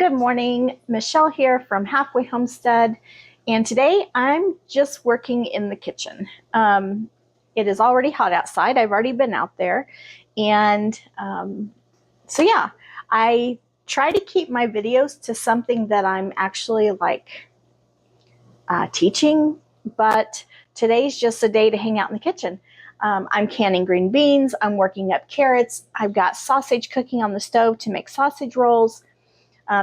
Good morning, Michelle here from Halfway Homestead, and today I'm just working in the kitchen. It is already hot outside. I've already been out there, and so yeah, I try to keep my videos to something that I'm actually teaching, but today's just a day to hang out in the kitchen. I'm canning green beans, I'm working up carrots, I've got sausage cooking on the stove to make sausage rolls.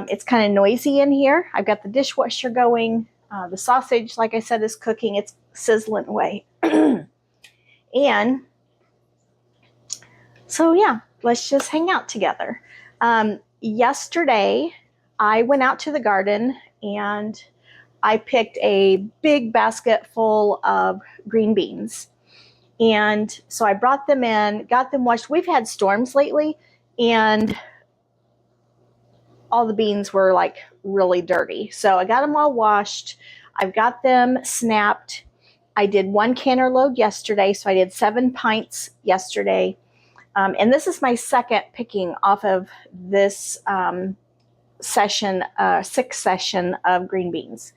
It's kind of noisy in here. I've got the dishwasher going. The sausage, like I said, is cooking. It's sizzling away. And so, yeah, let's just hang out together. Yesterday, I went out to the garden and I picked a big basket full of green beans. And so I brought them in, got them washed. We've had storms lately, and all the beans were like really dirty. So I got them all washed. I've got them snapped. I did 1 canner load yesterday, so I did 7 pints yesterday. And this is my second picking off of this session, 6th session of green beans.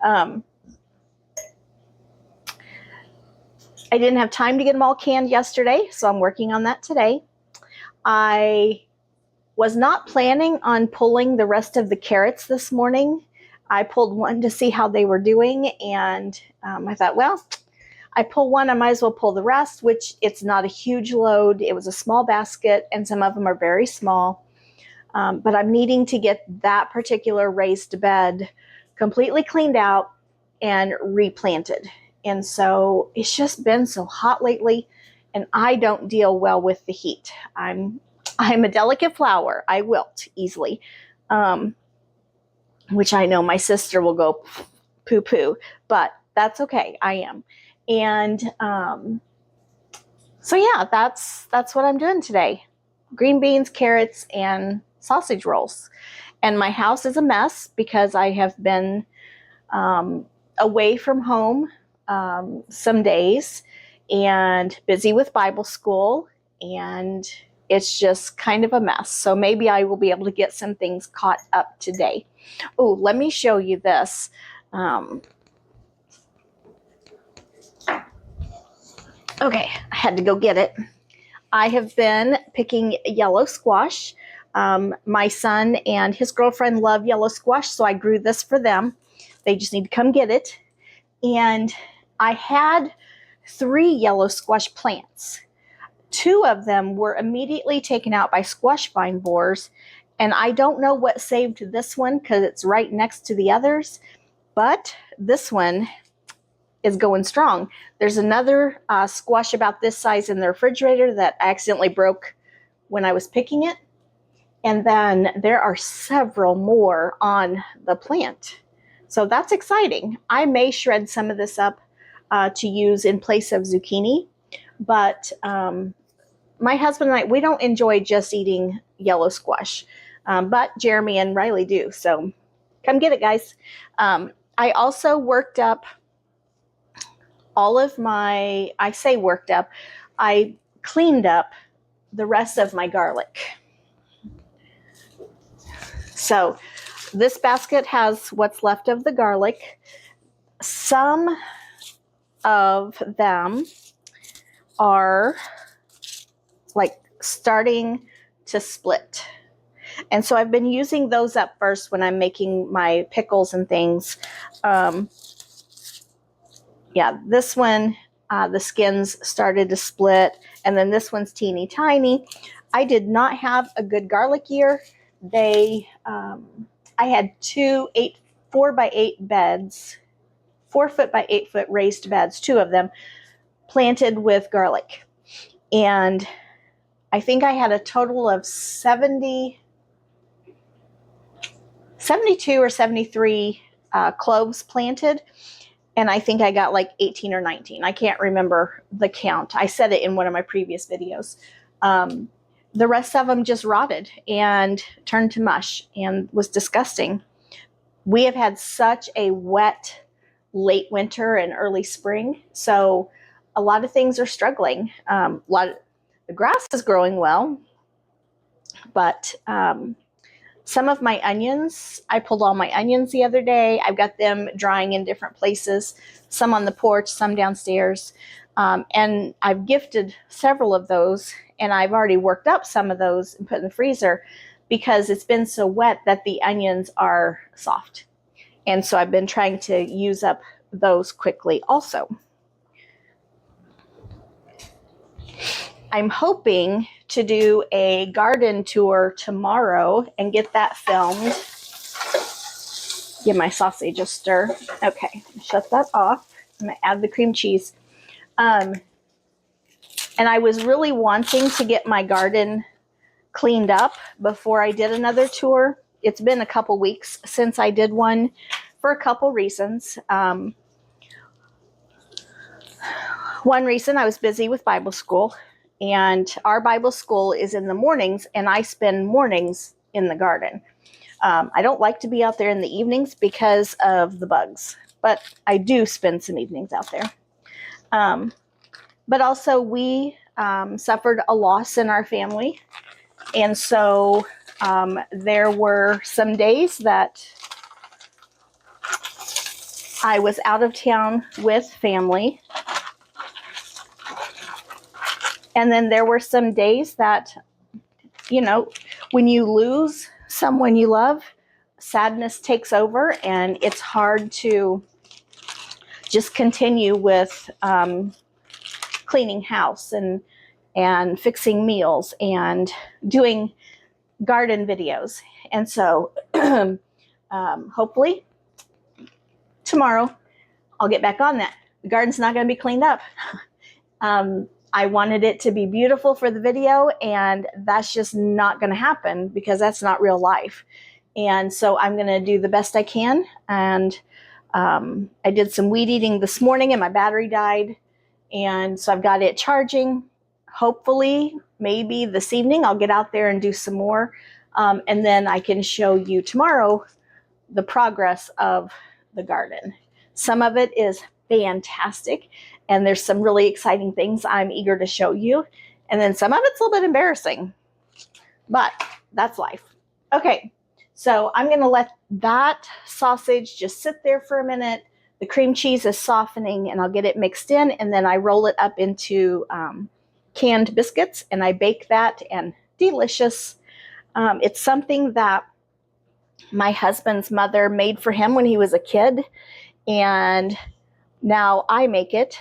I didn't have time to get them all canned yesterday, so I'm working on that today. I was not planning on pulling the rest of the carrots this morning. I pulled one to see how they were doing, and I thought, well, I pull one, I might as well pull the rest, which it's not a huge load. It was a small basket, and some of them are very small. But I'm needing to get that particular raised bed completely cleaned out and replanted. And so it's just been so hot lately, and I don't deal well with the heat. I'm a delicate flower. I wilt easily, which I know my sister will go poo-poo, but that's okay. I am. And so yeah, that's what I'm doing today. Green beans, carrots, and sausage rolls. And my house is a mess because I have been away from home some days and busy with Bible school, and it's just kind of a mess. So maybe I will be able to get some things caught up today. Oh, let me show you this. Okay, I had to go get it. I have been picking yellow squash. My son and his girlfriend love yellow squash, so I grew this for them. They just need to come get it. And I had 3 yellow squash plants. 2 of them were immediately taken out by squash vine borers, and I don't know what saved this one because it's right next to the others, but this one is going strong. There's another squash about this size in the refrigerator that I accidentally broke when I was picking it, and then there are several more on the plant. So that's exciting. I may shred some of this up to use in place of zucchini, but my husband and I, we don't enjoy just eating yellow squash, but Jeremy and Riley do. So come get it, guys. I also worked up all of my, I say worked up, I cleaned up the rest of my garlic. So this basket has what's left of the garlic. Some of them are like starting to split. And so I've been using those up first when I'm making my pickles and things. Yeah, this one, the skins started to split, and then this one's teeny tiny. I did not have a good garlic year. I had 2 4x8 beds, 4 foot by 8 foot raised beds, 2 of them planted with garlic. And I think I had a total of 72 or 73 cloves planted. And I think I got like 18 or 19. I can't remember the count. I said it in one of my previous videos. The rest of them just rotted and turned to mush and was disgusting. We have had such a wet late winter and early spring, so a lot of things are struggling. The grass is growing well, but Some of my onions, I pulled all my onions the other day. I've got them drying in different places, some on the porch, some downstairs. And I've gifted several of those, and I've already worked up some of those and put in the freezer because it's been so wet that the onions are soft. And so I've been trying to use up those quickly also. I'm hoping to do a garden tour tomorrow and get that filmed. Give my sausage a stir. Okay, shut that off. I'm gonna add the cream cheese. And I was really wanting to get my garden cleaned up before I did another tour. It's been a couple weeks since I did one for a couple reasons. One reason, I was busy with Bible school, and our Bible school is in the mornings, and I spend mornings in the garden. I don't like to be out there in the evenings because of the bugs, but I do spend some evenings out there. But also we suffered a loss in our family, and so there were some days that I was out of town with family. And then there were some days that, you know, when you lose someone you love, sadness takes over, and it's hard to just continue with cleaning house and fixing meals and doing garden videos. And so hopefully tomorrow I'll get back on that. The garden's not going to be cleaned up. I wanted it to be beautiful for the video, and that's just not going to happen because that's not real life. And so I'm going to do the best I can. And I did some weed eating this morning and my battery died. And so I've got it charging. Hopefully, maybe this evening I'll get out there and do some more. And then I can show you tomorrow the progress of the garden. Some of it is fantastic, and there's some really exciting things I'm eager to show you. And then some of it's a little bit embarrassing, but that's life. Okay, so I'm going to let that sausage just sit there for a minute. The cream cheese is softening, and I'll get it mixed in, and then I roll it up into canned biscuits, and I bake that, and delicious. It's something that my husband's mother made for him when he was a kid, and now I make it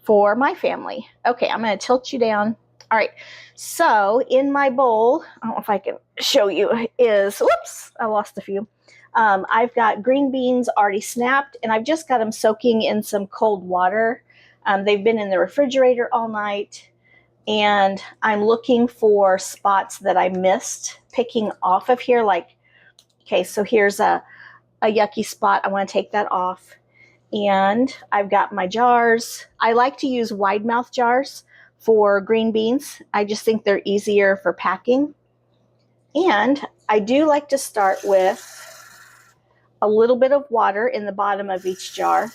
for my family. Okay, I'm going to tilt you down. All right, so in my bowl, I don't know if I can show you, is, whoops, I lost a few. I've got green beans already snapped, and I've just got them soaking in some cold water. They've been in the refrigerator all night, and I'm looking for spots that I missed picking off of here. Like, okay, so here's a yucky spot. I want to take that off. And I've got my jars. I like to use wide mouth jars for green beans. I just think they're easier for packing. And I do like to start with a little bit of water in the bottom of each jar.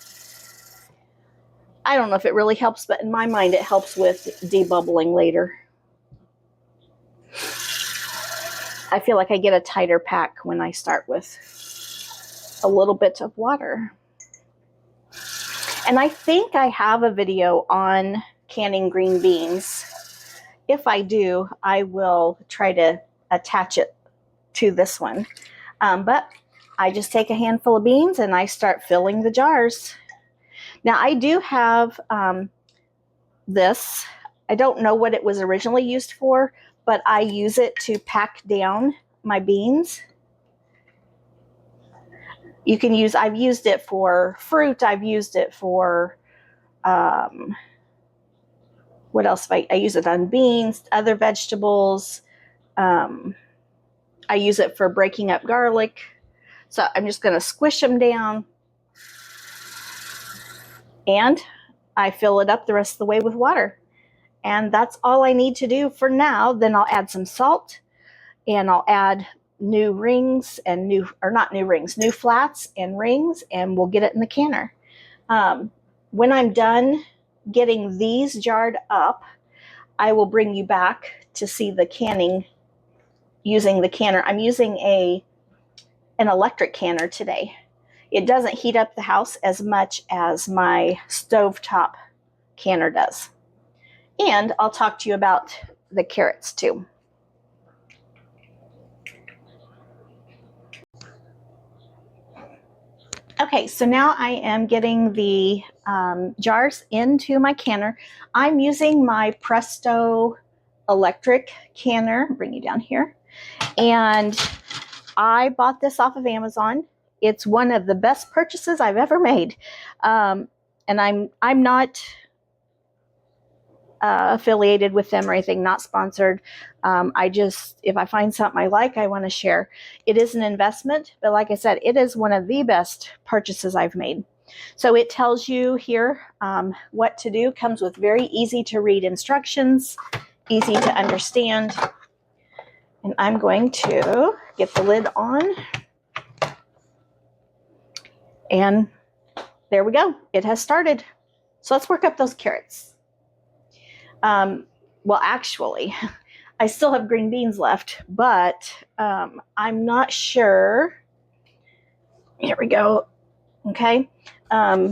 I don't know if it really helps, but in my mind it helps with debubbling later. I feel like I get a tighter pack when I start with a little bit of water. And I think I have a video on canning green beans. If I do, I will try to attach it to this one. But I just take a handful of beans and I start filling the jars. Now I do have this. I don't know what it was originally used for, but I use it to pack down my beans. You can use, I've used it for fruit. I've used it for, what else? I use it on beans, other vegetables. I use it for breaking up garlic. So I'm just going to squish them down. And I fill it up the rest of the way with water. And that's all I need to do for now. Then I'll add some salt, and I'll add new rings and new flats and rings, and we'll get it in the canner. When I'm done getting these jarred up, I will bring you back to see the canning using the canner. I'm using an electric canner today. It doesn't heat up the house as much as my stovetop canner does. And I'll talk to you about the carrots too. Okay, so now I am getting the jars into my canner. I'm using my Presto electric canner. Bring you down here. And I bought this off of Amazon. It's one of the best purchases I've ever made. And I'm not affiliated with them or anything, not sponsored. If I find something I like, I want to share. It is an investment, but like I said, it is one of the best purchases I've made. So it tells you here what to do. Comes with very easy to read instructions, easy to understand. And I'm going to get the lid on. And there we go. It has started. So let's work up those carrots. Well, actually, I still have green beans left, but I'm not sure. Here we go. Okay. I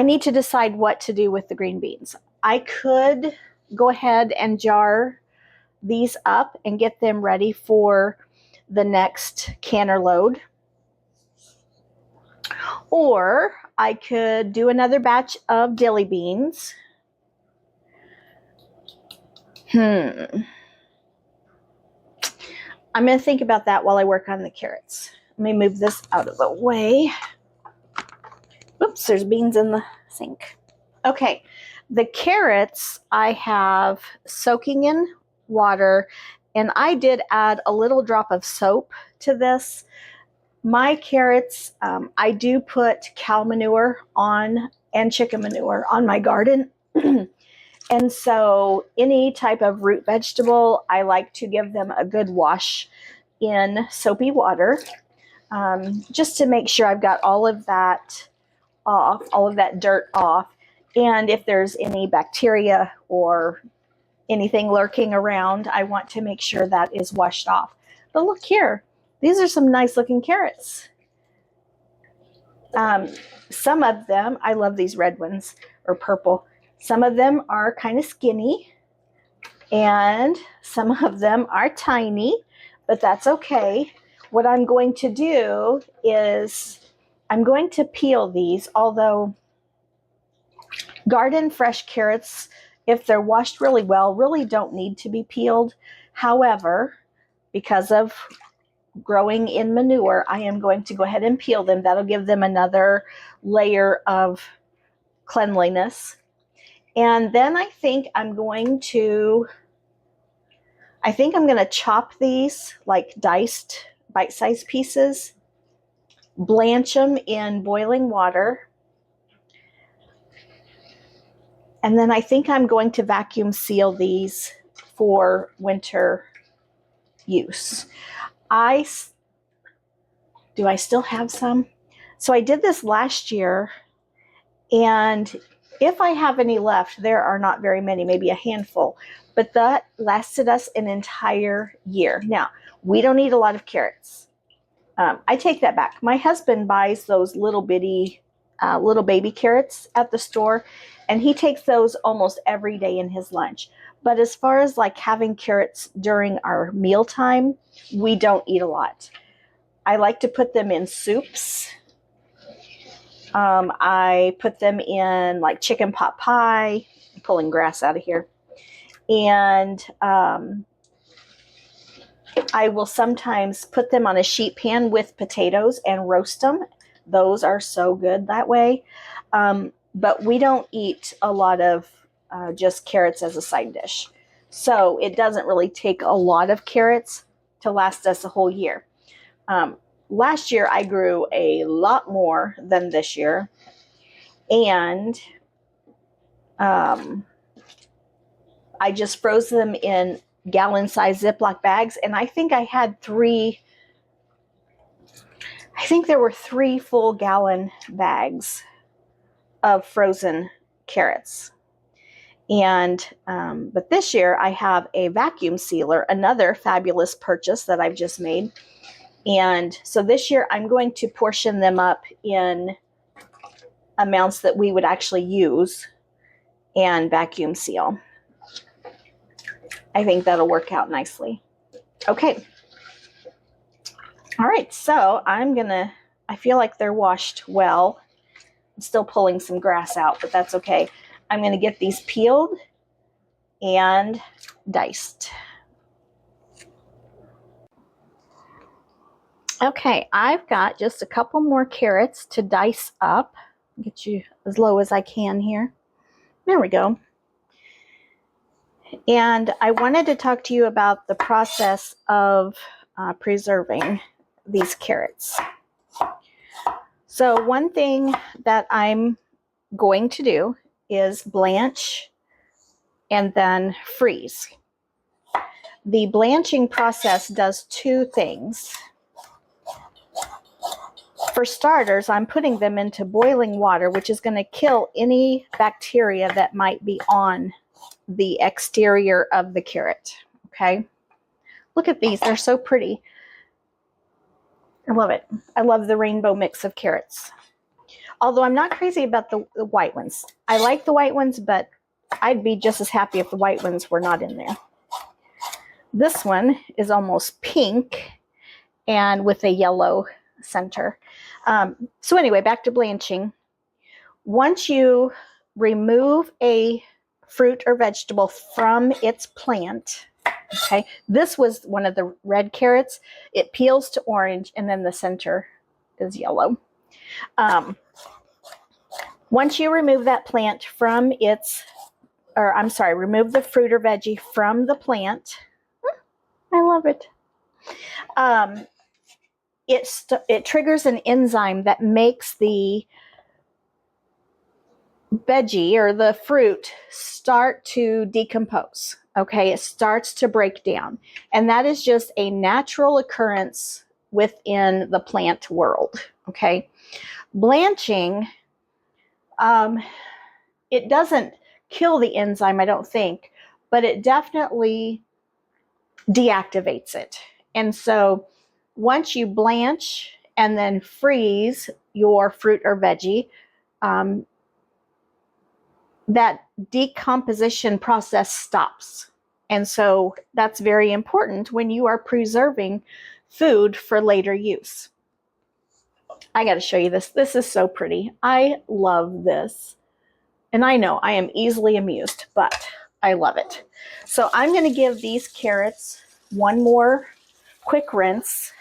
need to decide what to do with the green beans. I could go ahead and jar these up and get them ready for the next canner load. Or I could do another batch of dilly beans. I'm going to think about that while I work on the carrots. Let me move this out of the way. Oops, there's beans in the sink. Okay, the carrots I have soaking in water, and I did add a little drop of soap to this. My carrots, I do put cow manure on and chicken manure on my garden. And so any type of root vegetable, I like to give them a good wash in soapy water, just to make sure I've got all of that off, all of that dirt off. And if there's any bacteria or anything lurking around, I want to make sure that is washed off. But look here, these are some nice looking carrots. Some of them, I love these red ones or purple. Some of them are kind of skinny and some of them are tiny, but that's okay. What I'm going to do is I'm going to peel these, although garden fresh carrots, if they're washed really well, really don't need to be peeled. However, because of growing in manure, I am going to go ahead and peel them. That'll give them another layer of cleanliness. And then I think I'm going to chop these like diced bite-sized pieces, blanch them in boiling water, and then I think I'm going to vacuum seal these for winter use. Do I still have some? So I did this last year, and if I have any left, there are not very many, maybe a handful, but that lasted us an entire year. Now, we don't eat a lot of carrots. I take that back. My husband buys those little bitty, little baby carrots at the store, and he takes those almost every day in his lunch. But as far as like having carrots during our mealtime, we don't eat a lot. I like to put them in soups. I put them in like chicken pot pie. I'm pulling grass out of here. And I will sometimes put them on a sheet pan with potatoes and roast them. Those are so good that way. But we don't eat a lot of just carrots as a side dish. So it doesn't really take a lot of carrots to last us a whole year. Last year, I grew a lot more than this year. And I just froze them in gallon-sized Ziploc bags. And I think I had there were 3 full gallon bags of frozen carrots. And but this year I have a vacuum sealer, another fabulous purchase that I've just made. And so this year I'm going to portion them up in amounts that we would actually use and vacuum seal. I think that'll work out nicely. Okay. All right, so I feel like they're washed well. I'm still pulling some grass out, but that's okay. I'm gonna get these peeled and diced. Okay, I've got just a couple more carrots to dice up. Get you as low as I can here. There we go. And I wanted to talk to you about the process of preserving these carrots. So one thing that I'm going to do is blanch and then freeze. The blanching process does two things. For starters, I'm putting them into boiling water, which is going to kill any bacteria that might be on the exterior of the carrot. Okay, look at these, they're so pretty. I love it. I love the rainbow mix of carrots. Although I'm not crazy about the white ones. I like the white ones, but I'd be just as happy if the white ones were not in there. This one is almost pink and with a yellow center. So anyway, back to blanching. Once you remove a fruit or vegetable from its plant, okay, this was one of the red carrots. It peels to orange and then the center is yellow. Once you remove that plant from remove the fruit or veggie from the plant. I love it. It triggers an enzyme that makes the veggie or the fruit start to decompose. Okay, it starts to break down. And that is just a natural occurrence within the plant world. Okay, blanching, it doesn't kill the enzyme, I don't think, but it definitely deactivates it. And so once you blanch and then freeze your fruit or veggie, that decomposition process stops. And so that's very important when you are preserving food for later use. I got to show you this. This is so pretty. I love this. And I know I am easily amused, but I love it. So I'm going to give these carrots one more quick rinse.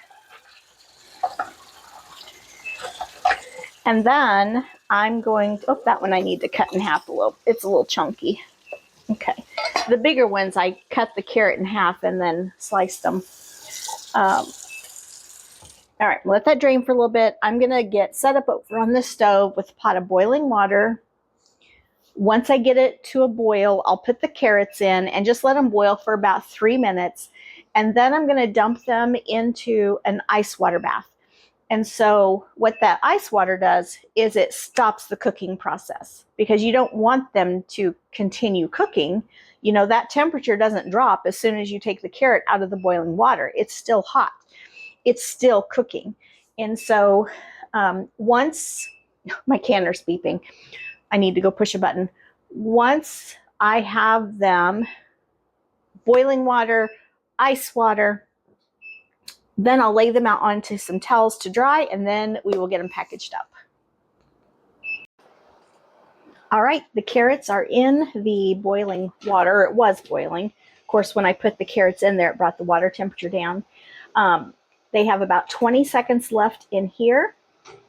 And then I'm going, that one I need to cut in half a little. It's a little chunky. Okay. The bigger ones, I cut the carrot in half and then sliced them. All right, let that drain for a little bit. I'm going to get set up over on the stove with a pot of boiling water. Once I get it to a boil, I'll put the carrots in and just let them boil for about 3 minutes. And then I'm going to dump them into an ice water bath. And so what that ice water does is it stops the cooking process because you don't want them to continue cooking. You know, that temperature doesn't drop as soon as you take the carrot out of the boiling water. It's still hot. It's still cooking. And so once my canner's beeping, I need to go push a button. Once I have them boiling water, ice water, then I'll lay them out onto some towels to dry, and then we will get them packaged up. All right, the carrots are in the boiling water. It was boiling. Of course, when I put the carrots in there, it brought the water temperature down. They have about 20 seconds left in here.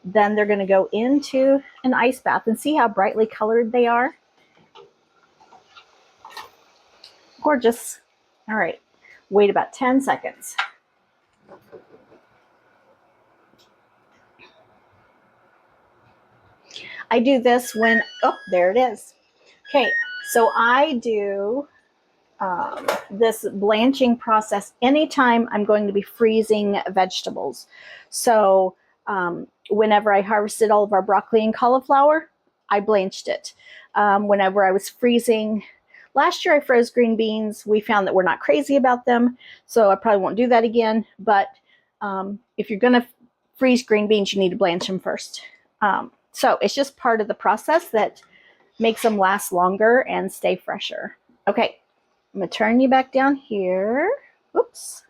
Then they're going to go into an ice bath, and see how brightly colored they are. Gorgeous. All right, wait about 10 seconds. I do this when, there it is. Okay, so I do this blanching process anytime I'm going to be freezing vegetables. So whenever I harvested all of our broccoli and cauliflower, I blanched it. Whenever I was freezing Last year I froze green beans. We found that we're not crazy about them, so I probably won't do that again. But if you're going to freeze green beans, you need to blanch them first. So it's just part of the process that makes them last longer and stay fresher. Okay, I'm going to turn you back down here. Oops.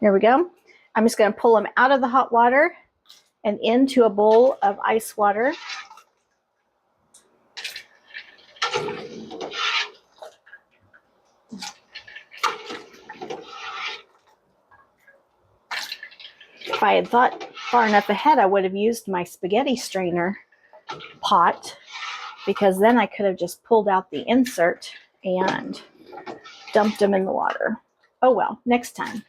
There we go. I'm just going to pull them out of the hot water and into a bowl of ice water. If I had thought far enough ahead, I would have used my spaghetti strainer pot, because then I could have just pulled out the insert and dumped them in the water. Oh well, next time.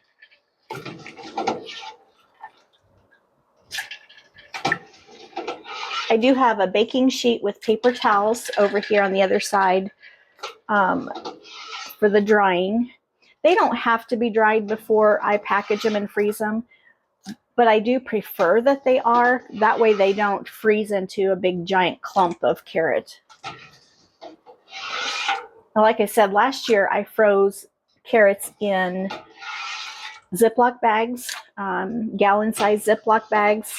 I do have a baking sheet with paper towels over here on the other side for the drying. They don't have to be dried before I package them and freeze them, but I do prefer that they are. That way they don't freeze into a big giant clump of carrot. Now, like I said, last year I froze carrots in Ziploc bags, gallon-sized Ziploc bags,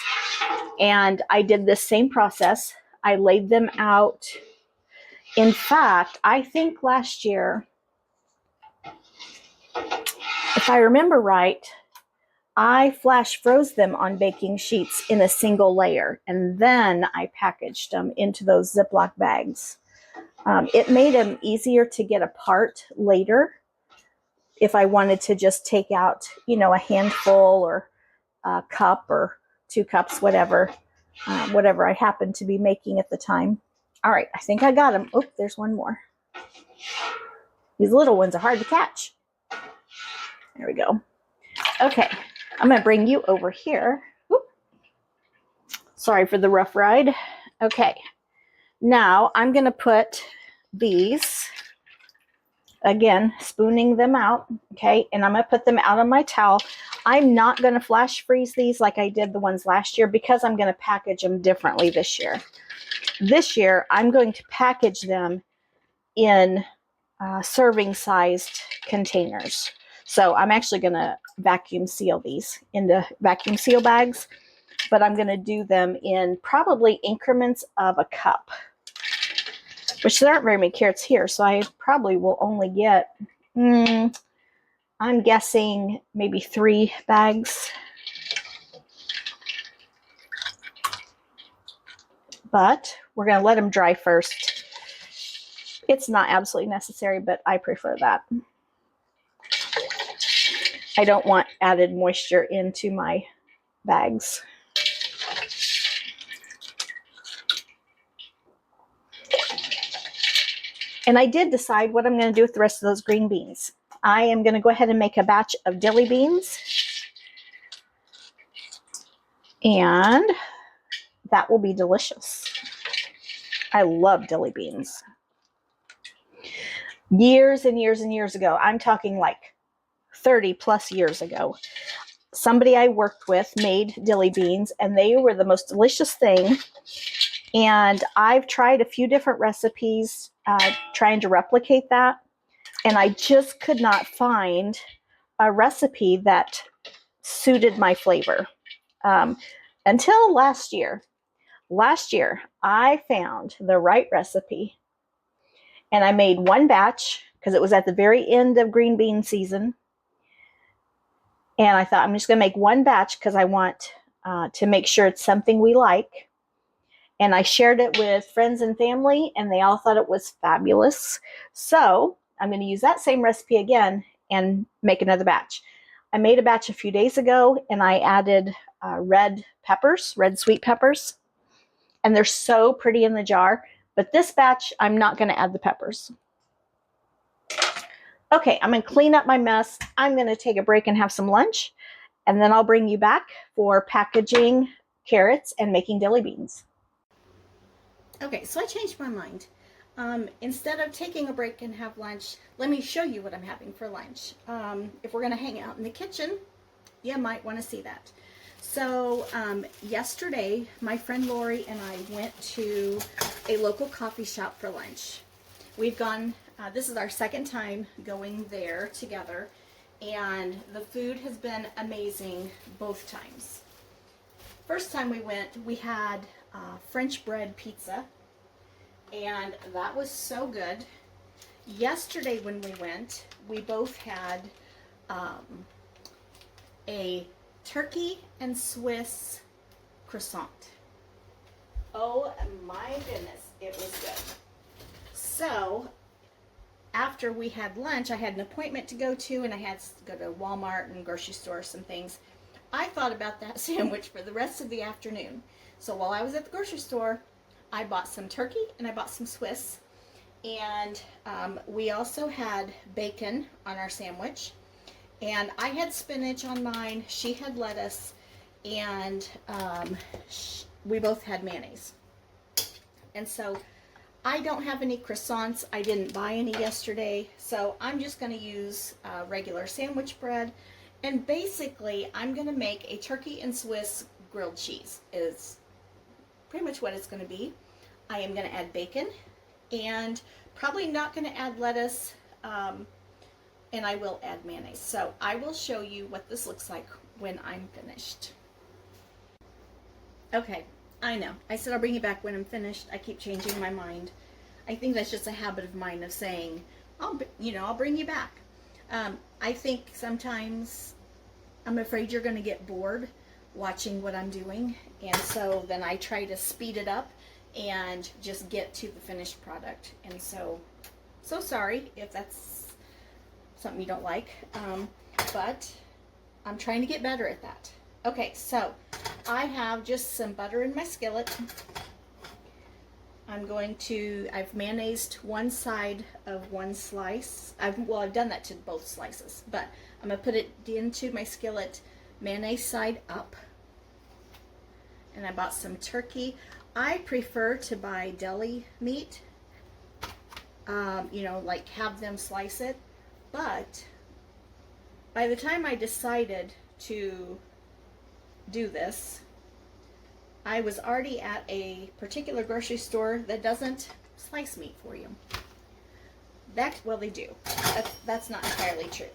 and I did this same process. I laid them out. In fact, I think last year, if I remember right, I flash froze them on baking sheets in a single layer, and then I packaged them into those Ziploc bags. It made them easier to get apart later if I wanted to just take out, a handful or a cup or 2 cups, whatever I happened to be making at the time. All right, I think I got them. Oh, there's one more. These little ones are hard to catch. There we go. Okay, I'm going to bring you over here. Oop. Sorry for the rough ride. Okay, now I'm going to put these, again, spooning them out, okay, and I'm going to put them out on my towel. I'm not going to flash freeze these like I did the ones last year, because I'm going to package them differently this year. This year, I'm going to package them in serving-sized containers. So I'm actually going to vacuum seal these into vacuum seal bags, but I'm going to do them in probably increments of a cup, which there aren't very many carrots here, so I probably will only get, I'm guessing maybe 3 bags. But we're going to let them dry first. It's not absolutely necessary, but I prefer that. I don't want added moisture into my bags. And I did decide what I'm going to do with the rest of those green beans. I am going to go ahead and make a batch of dilly beans. And that will be delicious. I love dilly beans. Years and years and years ago, I'm talking like 30 plus years ago, somebody I worked with made dilly beans, and they were the most delicious thing. And I've tried a few different recipes trying to replicate that, and I just could not find a recipe that suited my flavor until last year. Last year, I found the right recipe, and I made one batch because it was at the very end of green bean season. And I thought, I'm just going to make one batch because I want to make sure it's something we like. And I shared it with friends and family, and they all thought it was fabulous. So I'm going to use that same recipe again and make another batch. I made a batch a few days ago, and I added red sweet peppers. And they're so pretty in the jar. But this batch, I'm not going to add the peppers. Okay, I'm going to clean up my mess. I'm going to take a break and have some lunch. And then I'll bring you back for packaging carrots and making dilly beans. Okay, so I changed my mind. Instead of taking a break and have lunch, let me show you what I'm having for lunch. If we're going to hang out in the kitchen, you might want to see that. So yesterday, my friend Lori and I went to a local coffee shop for lunch. We've gone This is our second time going there together, and the food has been amazing both times. First time we went, we had French bread pizza, and that was so good. Yesterday when we went, we both had a turkey and Swiss croissant. Oh my goodness, it was good. So after we had lunch, I had an appointment to go to, and I had to go to Walmart and grocery store, some things. I thought about that sandwich for the rest of the afternoon. So while I was at the grocery store, I bought some turkey and I bought some Swiss. And we also had bacon on our sandwich. And I had spinach on mine. She had lettuce. And we both had mayonnaise. And so I don't have any croissants. I didn't buy any yesterday. So I'm just going to use regular sandwich bread. And basically, I'm going to make a turkey and Swiss grilled cheese. Is pretty much what it's going to be. I am going to add bacon, and probably not going to add lettuce, and I will add mayonnaise. So I will show you what this looks like when I'm finished. Okay, I know. I said I'll bring you back when I'm finished. I keep changing my mind. I think that's just a habit of mine of saying, I'll bring you back. I think sometimes I'm afraid you're going to get bored watching what I'm doing, and so then I try to speed it up and just get to the finished product. And so sorry if that's something you don't like, but I'm trying to get better at that. Okay, so I have just some butter in my skillet. I've mayonnaised one side of one slice. I've done that to both slices, but I'm going to put it into my skillet, mayonnaise side up. And I bought some turkey. I prefer to buy deli meat, like have them slice it. But by the time I decided to do this, I was already at a particular grocery store that doesn't slice meat for you. Well, they do. That's not entirely true.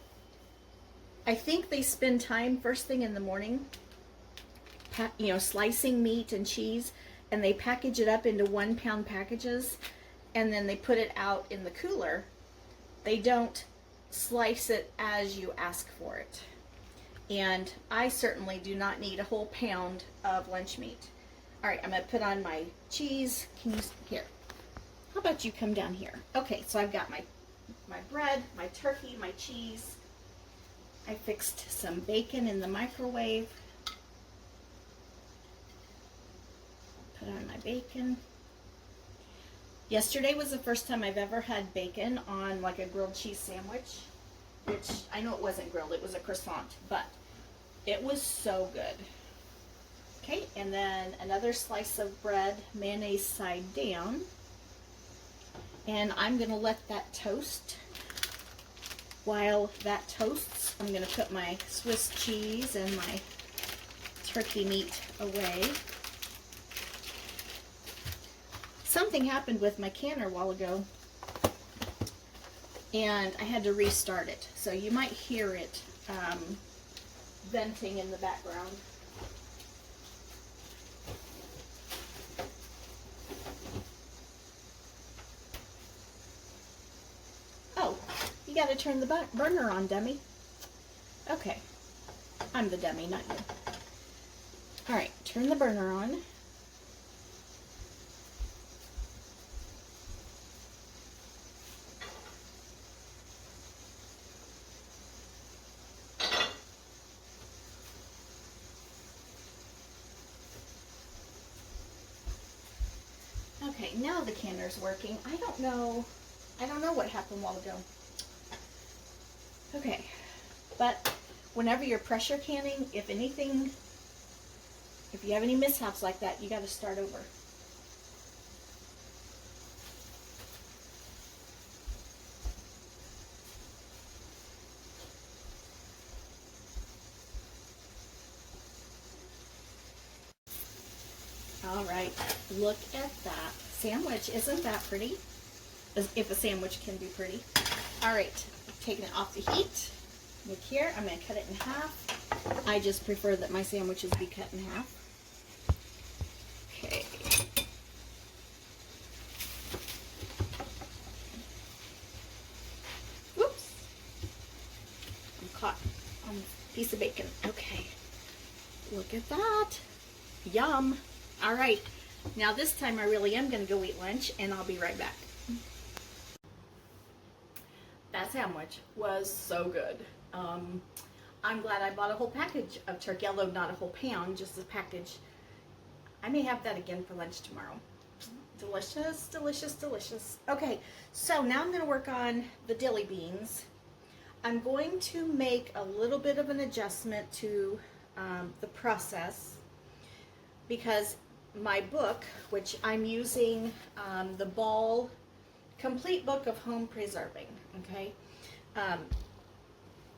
I think they spend time first thing in the morning, slicing meat and cheese, and they package it up into 1 pound packages, and then they put it out in the cooler. They don't slice it as you ask for it. And I certainly do not need a whole pound of lunch meat. All right, I'm going to put on my cheese. Here. How about you come down here? Okay, so I've got my bread, my turkey, my cheese. I fixed some bacon in the microwave. Put on my bacon. Yesterday was the first time I've ever had bacon on like a grilled cheese sandwich, which I know it wasn't grilled, it was a croissant, but it was so good. Okay, and then another slice of bread, mayonnaise side down. And I'm going to let that toast. While that toasts, I'm going to put my Swiss cheese and my turkey meat away. Something happened with my canner a while ago, and I had to restart it. So you might hear it venting in the background. Oh, you got to turn the burner on, dummy. Okay, I'm the dummy, not you. All right, turn the burner on. Okay, now the canner's working. I don't know what happened a while ago. Okay, but whenever you're pressure canning, if you have any mishaps like that, you got to start over. All right, look at that sandwich. Isn't that pretty? if a sandwich can be pretty. All right, taking it off the heat. Look here, I'm going to cut it in half. I just prefer that my sandwiches be cut in half. Okay. Whoops. I'm caught on a piece of bacon. Okay. Look at that. Yum. All right. Now this time I really am going to go eat lunch, and I'll be right back. That sandwich was so good. I'm glad I bought a whole package of turkey, although not a whole pound, just a package. I may have that again for lunch tomorrow. Delicious, delicious, delicious. Okay, so now I'm going to work on the dilly beans. I'm going to make a little bit of an adjustment to the process, because my book, which I'm using the Ball Complete Book of Home Preserving, okay?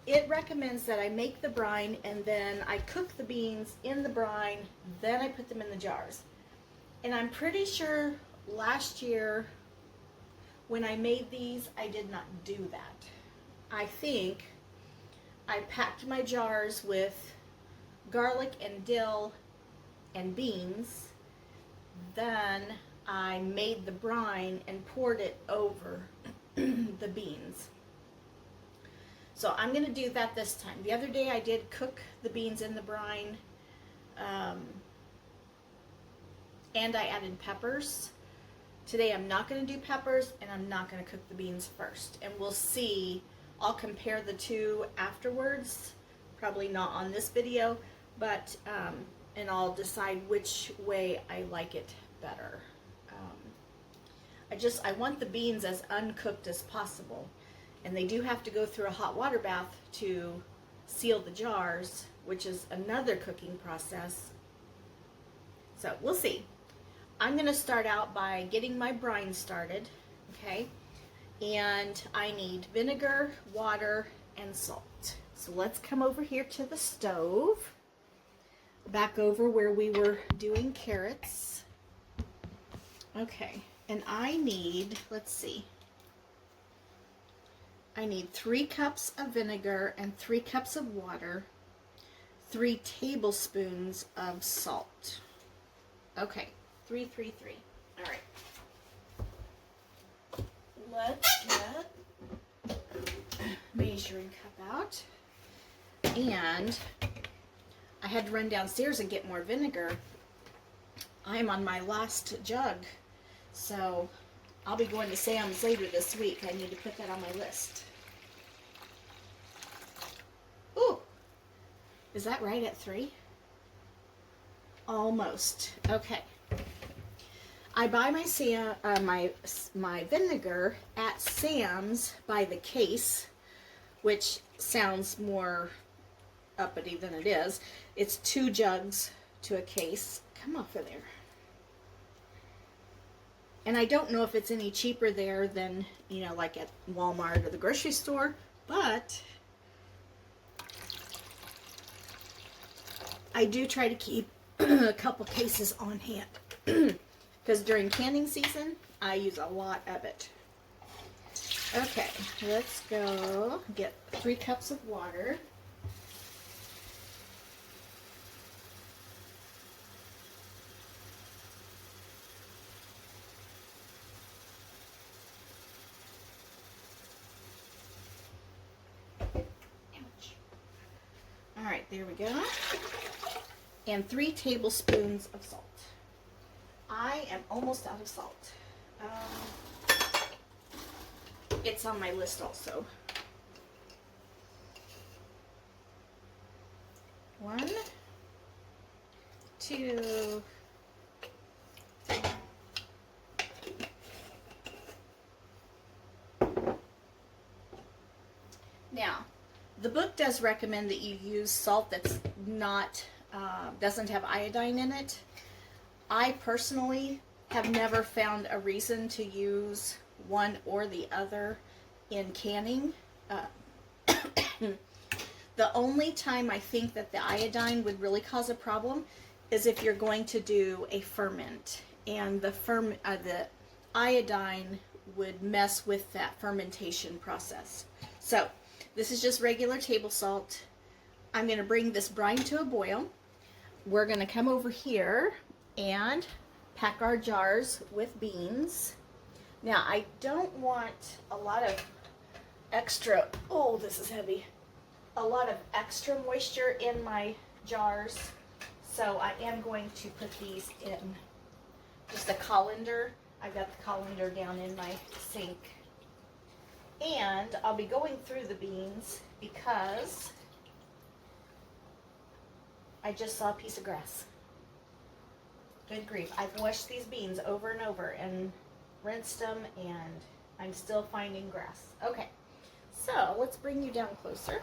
It recommends that I make the brine and then I cook the beans in the brine, then I put them in the jars. And I'm pretty sure last year when I made these, I did not do that. I think I packed my jars with garlic and dill and beans, then I made the brine and poured it over the beans. So I'm going to do that this time. The other day I did cook the beans in the brine, and I added peppers. Today I'm not going to do peppers, and I'm not going to cook the beans first. And we'll see. I'll compare the two afterwards. Probably not on this video, but and I'll decide which way I like it better. I want the beans as uncooked as possible. And they do have to go through a hot water bath to seal the jars, which is another cooking process. So we'll see. I'm going to start out by getting my brine started, okay? And I need vinegar, water, and salt. So let's come over here to the stove, back over where we were doing carrots. Okay, and I need, let's see, I need 3 cups of vinegar and 3 cups of water, 3 tablespoons of salt. Okay, 3. All right. Let's get measuring cup out. And I had to run downstairs and get more vinegar. I'm on my last jug, so I'll be going to Sam's later this week. I need to put that on my list. Ooh, is that right at 3? Almost. Okay. I buy my vinegar at Sam's by the case, which sounds more uppity than it is. It's 2 jugs to a case. Come off of there. And I don't know if it's any cheaper there than, you know, like at Walmart or the grocery store, but I do try to keep a couple cases on hand because during canning season, I use a lot of it. Okay, let's go get 3 cups of water. All right, there we go. And 3 tablespoons of salt. I am almost out of salt. It's on my list also. 1, 2, now, the book does recommend that you use salt that's not, doesn't have iodine in it. I personally have never found a reason to use one or the other in canning. The only time I think that the iodine would really cause a problem is if you're going to do a ferment, and the iodine would mess with that fermentation process. So this is just regular table salt. I'm going to bring this brine to a boil. We're going to come over here and pack our jars with beans. Now I don't want a lot of extra, oh this is heavy, a lot of extra moisture in my jars. So I am going to put these in just a colander. I've got the colander down in my sink. And I'll be going through the beans because I just saw a piece of grass. Good grief. I've washed these beans over and over and rinsed them, and I'm still finding grass. Okay, so let's bring you down closer.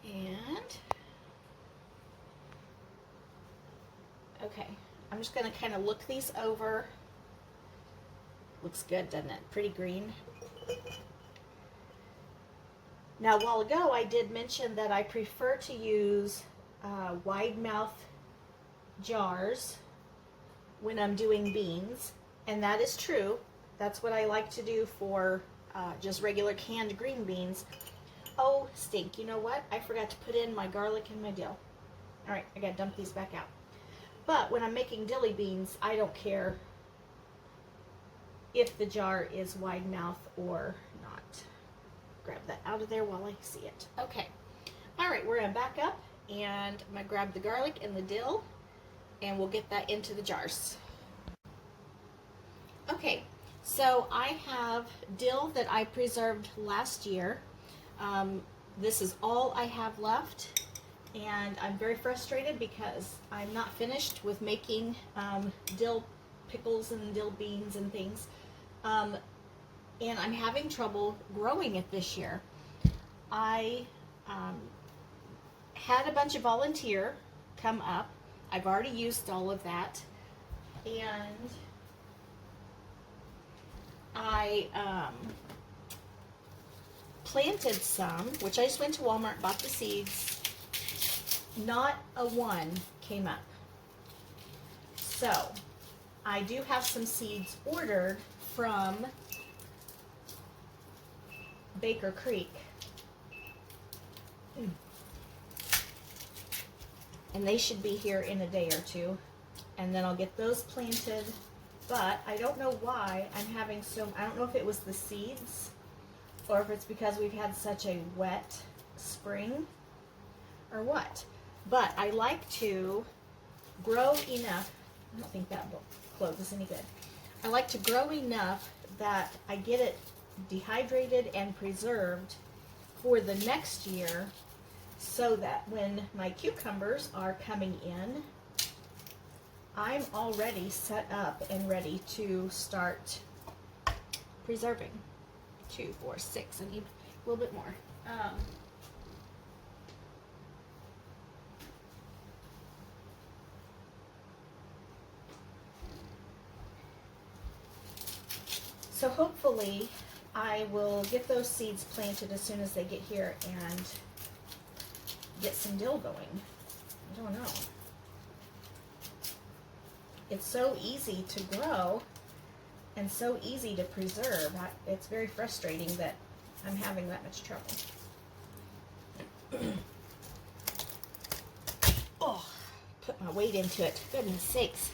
And, okay, I'm just going to kind of look these over. Looks good, doesn't it? Pretty green. Now, a while ago, I did mention that I prefer to use wide mouth jars when I'm doing beans, and that is true. That's what I like to do for just regular canned green beans. Oh, stink. You know what? I forgot to put in my garlic and my dill. All right, I got to dump these back out. But when I'm making dilly beans, I don't care if the jar is wide mouth or not. Grab that out of there while I see it. Okay. All right, we're going to back up, and I'm going to grab the garlic and the dill, and we'll get that into the jars. Okay, so I have dill that I preserved last year. This is all I have left, and I'm very frustrated because I'm not finished with making dill pickles and dill beans and things, and I'm having trouble growing it this year. I had a bunch of volunteer come up. I've already used all of that, and I planted some, which I just went to Walmart, bought the seeds. Not a one came up. So I do have some seeds ordered from Baker Creek. And they should be here in a day or two. And then I'll get those planted. But I don't know why I'm having I don't know if it was the seeds or if it's because we've had such a wet spring or what. But I like to grow enough. I don't think that clove is any good. I like to grow enough that I get it dehydrated and preserved for the next year, so that when my cucumbers are coming in, I'm already set up and ready to start preserving. 2, 4, 6. I need a little bit more. So hopefully I will get those seeds planted as soon as they get here and get some dill going. I don't know. It's so easy to grow and so easy to preserve. It's very frustrating that I'm having that much trouble. Oh, put my weight into it. Goodness sakes.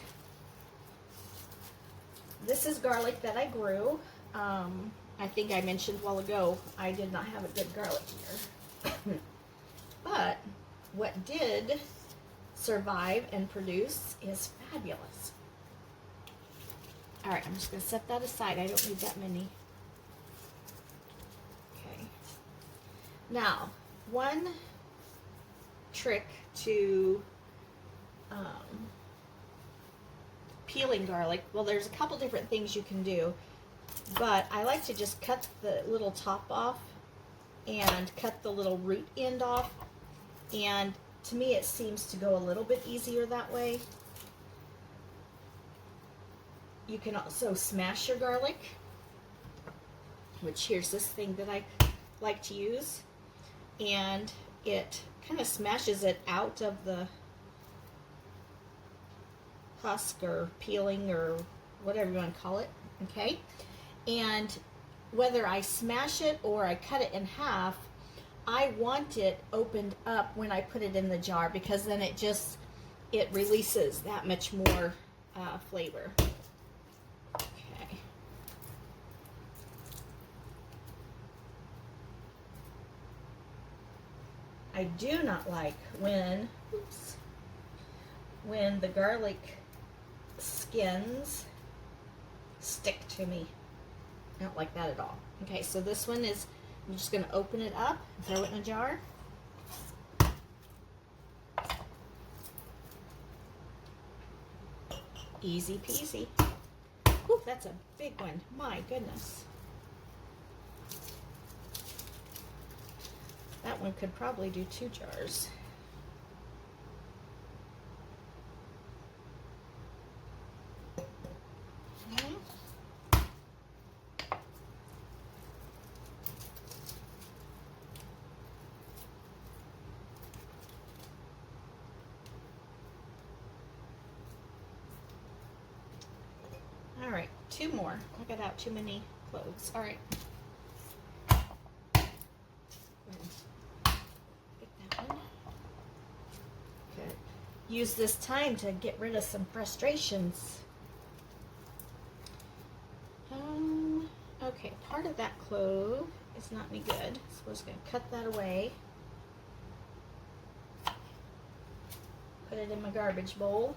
This is garlic that I grew. I think I mentioned a while ago I did not have a good garlic year. But what did survive and produce is fabulous. All right, I'm just going to set that aside. I don't need that many. Okay. Now, one trick to peeling garlic, well, there's a couple different things you can do, but I like to just cut the little top off and cut the little root end off, and to me it seems to go a little bit easier that way. You can also smash your garlic, which here's this thing that I like to use, and it kind of smashes it out of the husk or peeling or whatever you want to call it, okay? And whether I smash it or I cut it in half, I want it opened up when I put it in the jar, because then it releases that much more flavor. Okay. I do not like when the garlic skins stick to me. I don't like that at all. Okay, so this one is, I'm just going to open it up and throw it in a jar. Easy peasy. Ooh, that's a big one. My goodness. That one could probably do 2 jars. Okay. All right, 2 more. I got out too many cloves. All right. Get that one. Okay. Use this time to get rid of some frustrations. Okay, part of that clove is not any good, so we're just going to cut that away. Put it in my garbage bowl.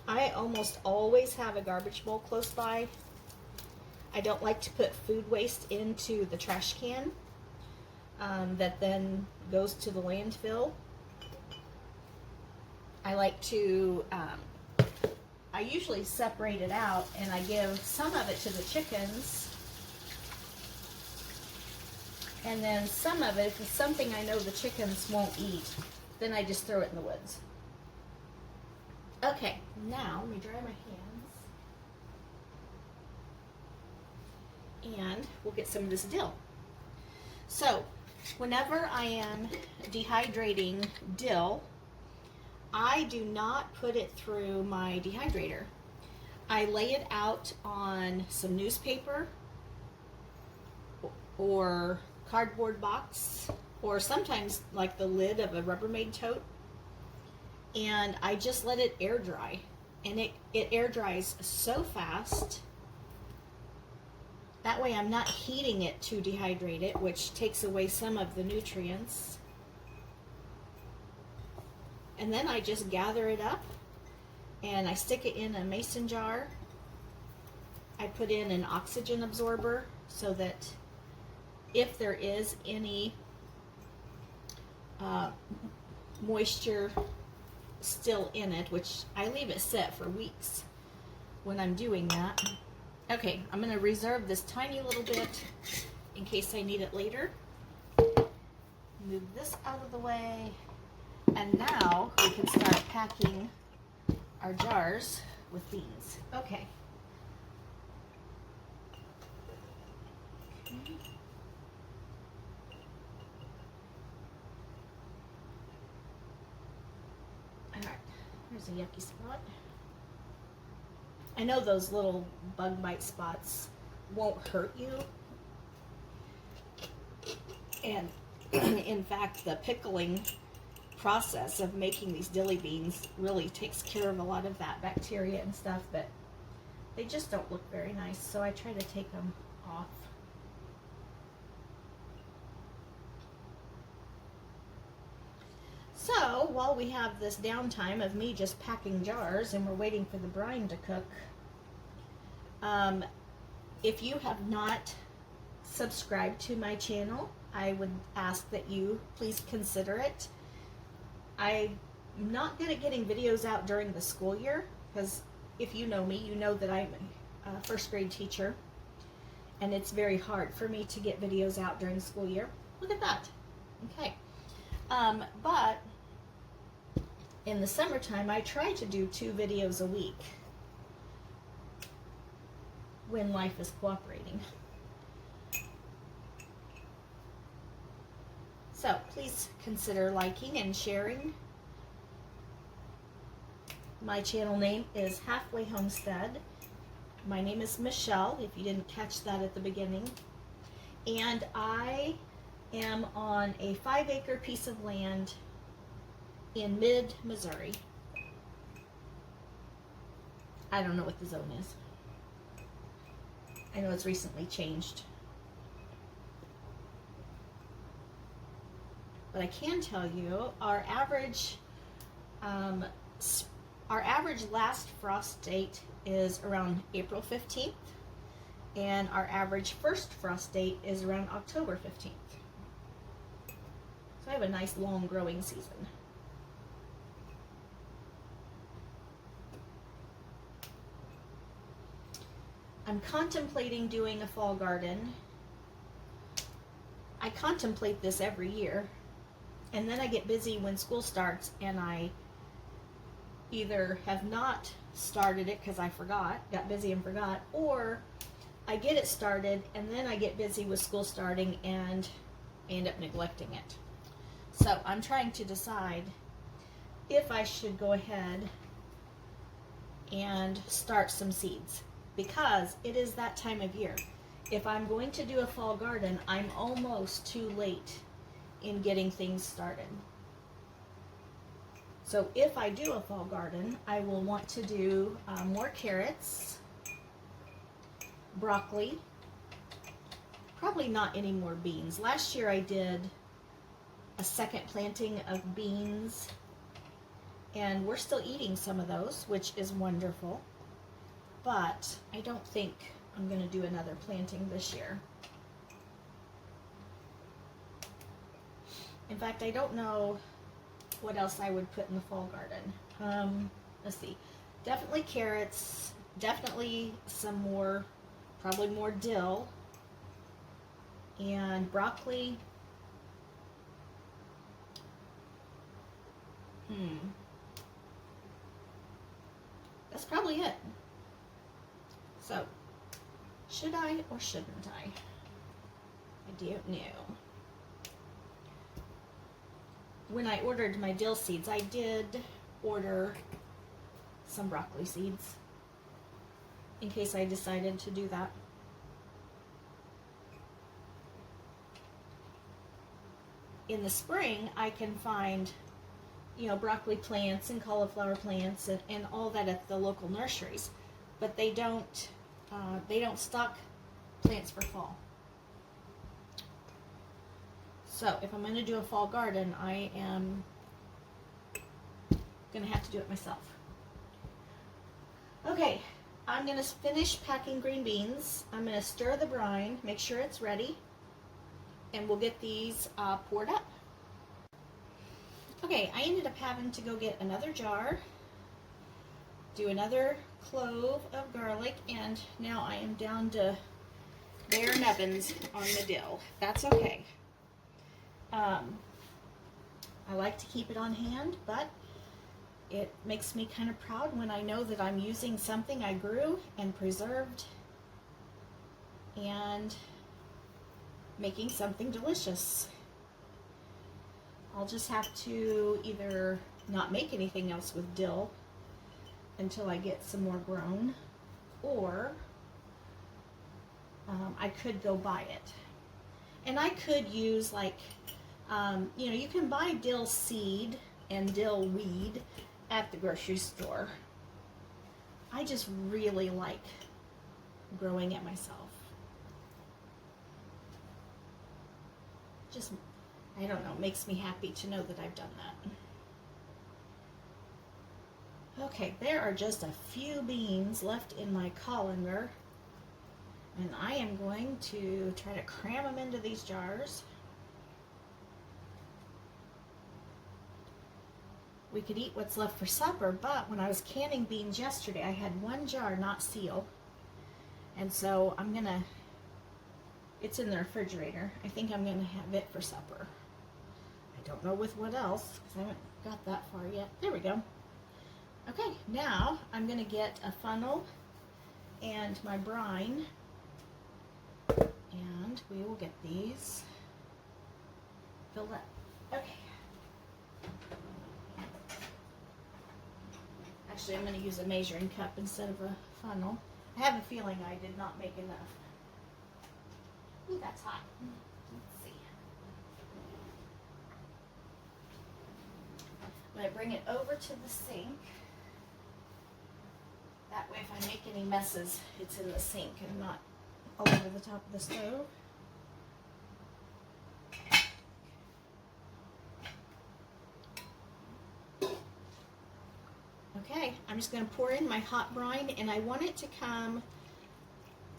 I almost always have a garbage bowl close by. I don't like to put food waste into the trash can that then goes to the landfill. I like to, I usually separate it out and I give some of it to the chickens. And then some of it, if it's something I know the chickens won't eat, then I just throw it in the woods. Okay, now let me dry my hands. And we'll get some of this dill. So, whenever I am dehydrating dill, I do not put it through my dehydrator. I lay it out on some newspaper or cardboard box, or sometimes like the lid of a Rubbermaid tote, and I just let it air dry, and it air dries so fast. That way I'm not heating it to dehydrate it, which takes away some of the nutrients. And then I just gather it up and I stick it in a mason jar. I put in an oxygen absorber so that if there is any moisture still in it, which I leave it set for weeks when I'm doing that. Okay, I'm going to reserve this tiny little bit in case I need it later. Move this out of the way. And now we can start packing our jars with beans. Okay. Alright, there's a yucky spot. I know those little bug bite spots won't hurt you. And in fact, the pickling process of making these dilly beans really takes care of a lot of that bacteria and stuff, but they just don't look very nice, so I try to take them off. So while we have this downtime of me just packing jars and we're waiting for the brine to cook, if you have not subscribed to my channel, I would ask that you please consider it. I'm not good at getting videos out during the school year, because if you know me, you know that I'm a first grade teacher, and it's very hard for me to get videos out during the school year. Look at that. Okay. But in the summertime, I try to do 2 videos a week when life is cooperating. So please consider liking and sharing My channel name is Halfway Homestead. My name is Michelle, if you didn't catch that at the beginning. And I am on a 5-acre piece of land in mid-Missouri. I don't know what the zone is. I know it's recently changed. But I can tell you our average last frost date is around April 15th, and our average first frost date is around October 15th. So I have a nice long growing season. I'm contemplating doing a fall garden. I contemplate this every year, and then I get busy when school starts, and I either have not started it because I got busy and forgot, or I get it started and then I get busy with school starting and end up neglecting it. So I'm trying to decide if I should go ahead and start some seeds, because it is that time of year. If I'm going to do a fall garden, I'm almost too late in getting things started. So if I do a fall garden, I will want to do more carrots, broccoli, probably not any more beans. Last year I did a second planting of beans, and we're still eating some of those, which is wonderful. But I don't think I'm going to do another planting this year. In fact, I don't know what else I would put in the fall garden. Let's see. Definitely carrots. Definitely some more, probably more dill. And broccoli. That's probably it. So, should I or shouldn't I? I don't know. When I ordered my dill seeds, I did order some broccoli seeds in case I decided to do that. In the spring, I can find, broccoli plants and cauliflower plants and all that at the local nurseries, but they don't stock plants for fall. So if I'm going to do a fall garden, I am going to have to do it myself. Okay, I'm going to finish packing green beans. I'm going to stir the brine, make sure it's ready, and we'll get these poured up. Okay, I ended up having to go get another jar, do another clove of garlic, and now I am down to bare nubbins on the dill. That's okay. I like to keep it on hand, but it makes me kind of proud when I know that I'm using something I grew and preserved and making something delicious. I'll just have to either not make anything else with dill until I get some more grown, or I could go buy it. And I could use you can buy dill seed and dill weed at the grocery store. I just really like growing it myself. Just, I don't know, makes me happy to know that I've done that. Okay, there are just a few beans left in my colander, and I am going to try to cram them into these jars. We could eat what's left for supper, but when I was canning beans yesterday, I had one jar not sealed, and so it's in the refrigerator. I think I'm gonna have it for supper. I don't know with what else, because I haven't got that far yet. There we go. Okay, now I'm gonna get a funnel and my brine, and we will get these filled up. Okay. I Actually, I'm going to use a measuring cup instead of a funnel. I have a feeling I did not make enough. Ooh, that's hot. Let's see. I'm going to bring it over to the sink. That way if I make any messes, it's in the sink and not all over the top of the stove. Okay, I'm just going to pour in my hot brine, and I want it to come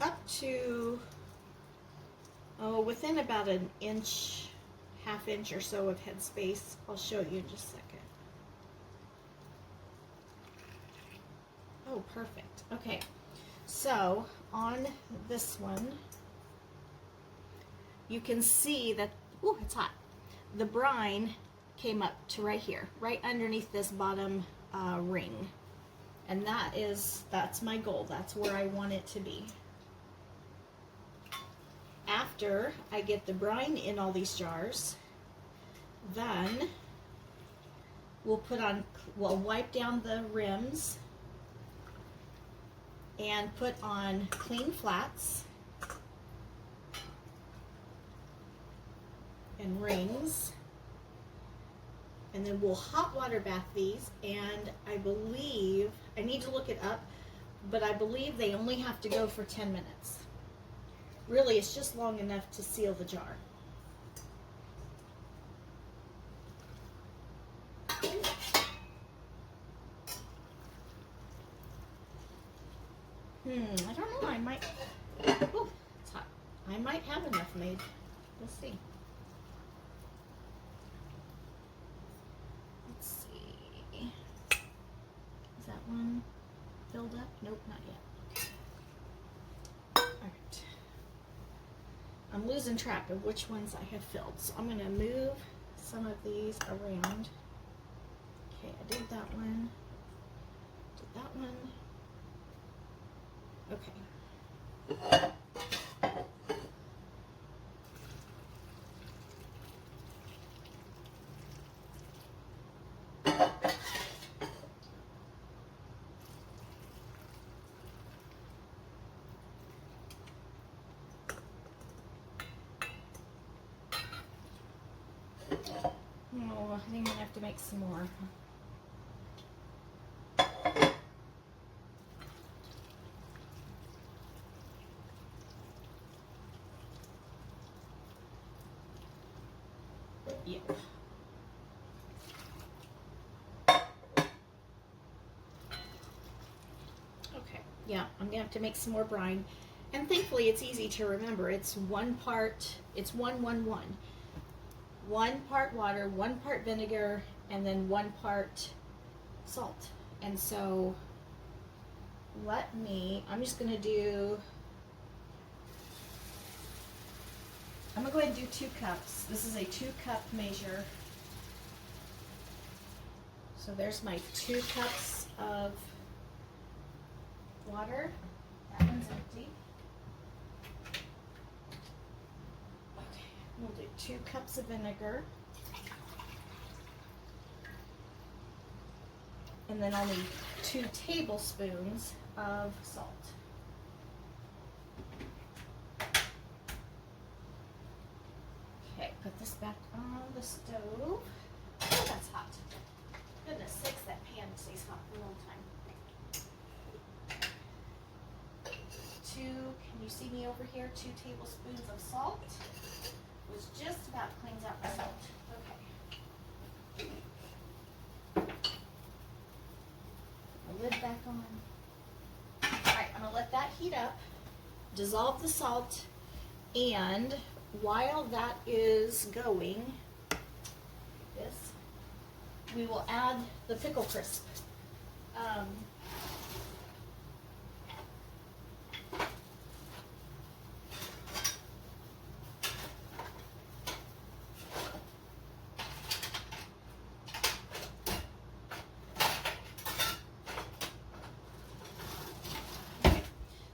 up to, within about an inch, half inch or so of headspace. I'll show you in just a second. Oh, perfect. Okay, so on this one, you can see that, ooh, it's hot. The brine came up to right here, right underneath this bottom ring. And that's my goal. That's where I want it to be. After I get the brine in all these jars, then we'll wipe down the rims and put on clean flats and rings. And then we'll hot water bath these, and I believe, I need to look it up, but I believe they only have to go for 10 minutes. Really, it's just long enough to seal the jar. I don't know, I might, oh, it's hot. I might have enough made. We'll see. One filled up? Nope, not yet. Alright. I'm losing track of which ones I have filled, so I'm going to move some of these around. Okay, I did that one. Did that one. Okay. Oh, I think I'm gonna have to make some more. Yep. Okay, yeah, I'm gonna have to make some more brine. And thankfully it's easy to remember. It's 1 part, it's 1, 1, 1. 1 part water, 1 part vinegar, and then 1 part salt. And so I'm just gonna do, I'm gonna go ahead and do 2 cups. This is a 2-cup measure. So there's my 2 cups of water. That one's empty. Okay, we'll do 2 cups of vinegar. And then I'll need 2 tablespoons of salt. Okay, put this back on the stove. Oh, that's hot. Goodness sakes, that pan stays hot for a long time. 2, can you see me over here? 2 tablespoons of salt, which just about cleans out the salt. Okay. The lid back on. Alright, I'm going to let that heat up, dissolve the salt, and while that is going, we will add the pickle crisp.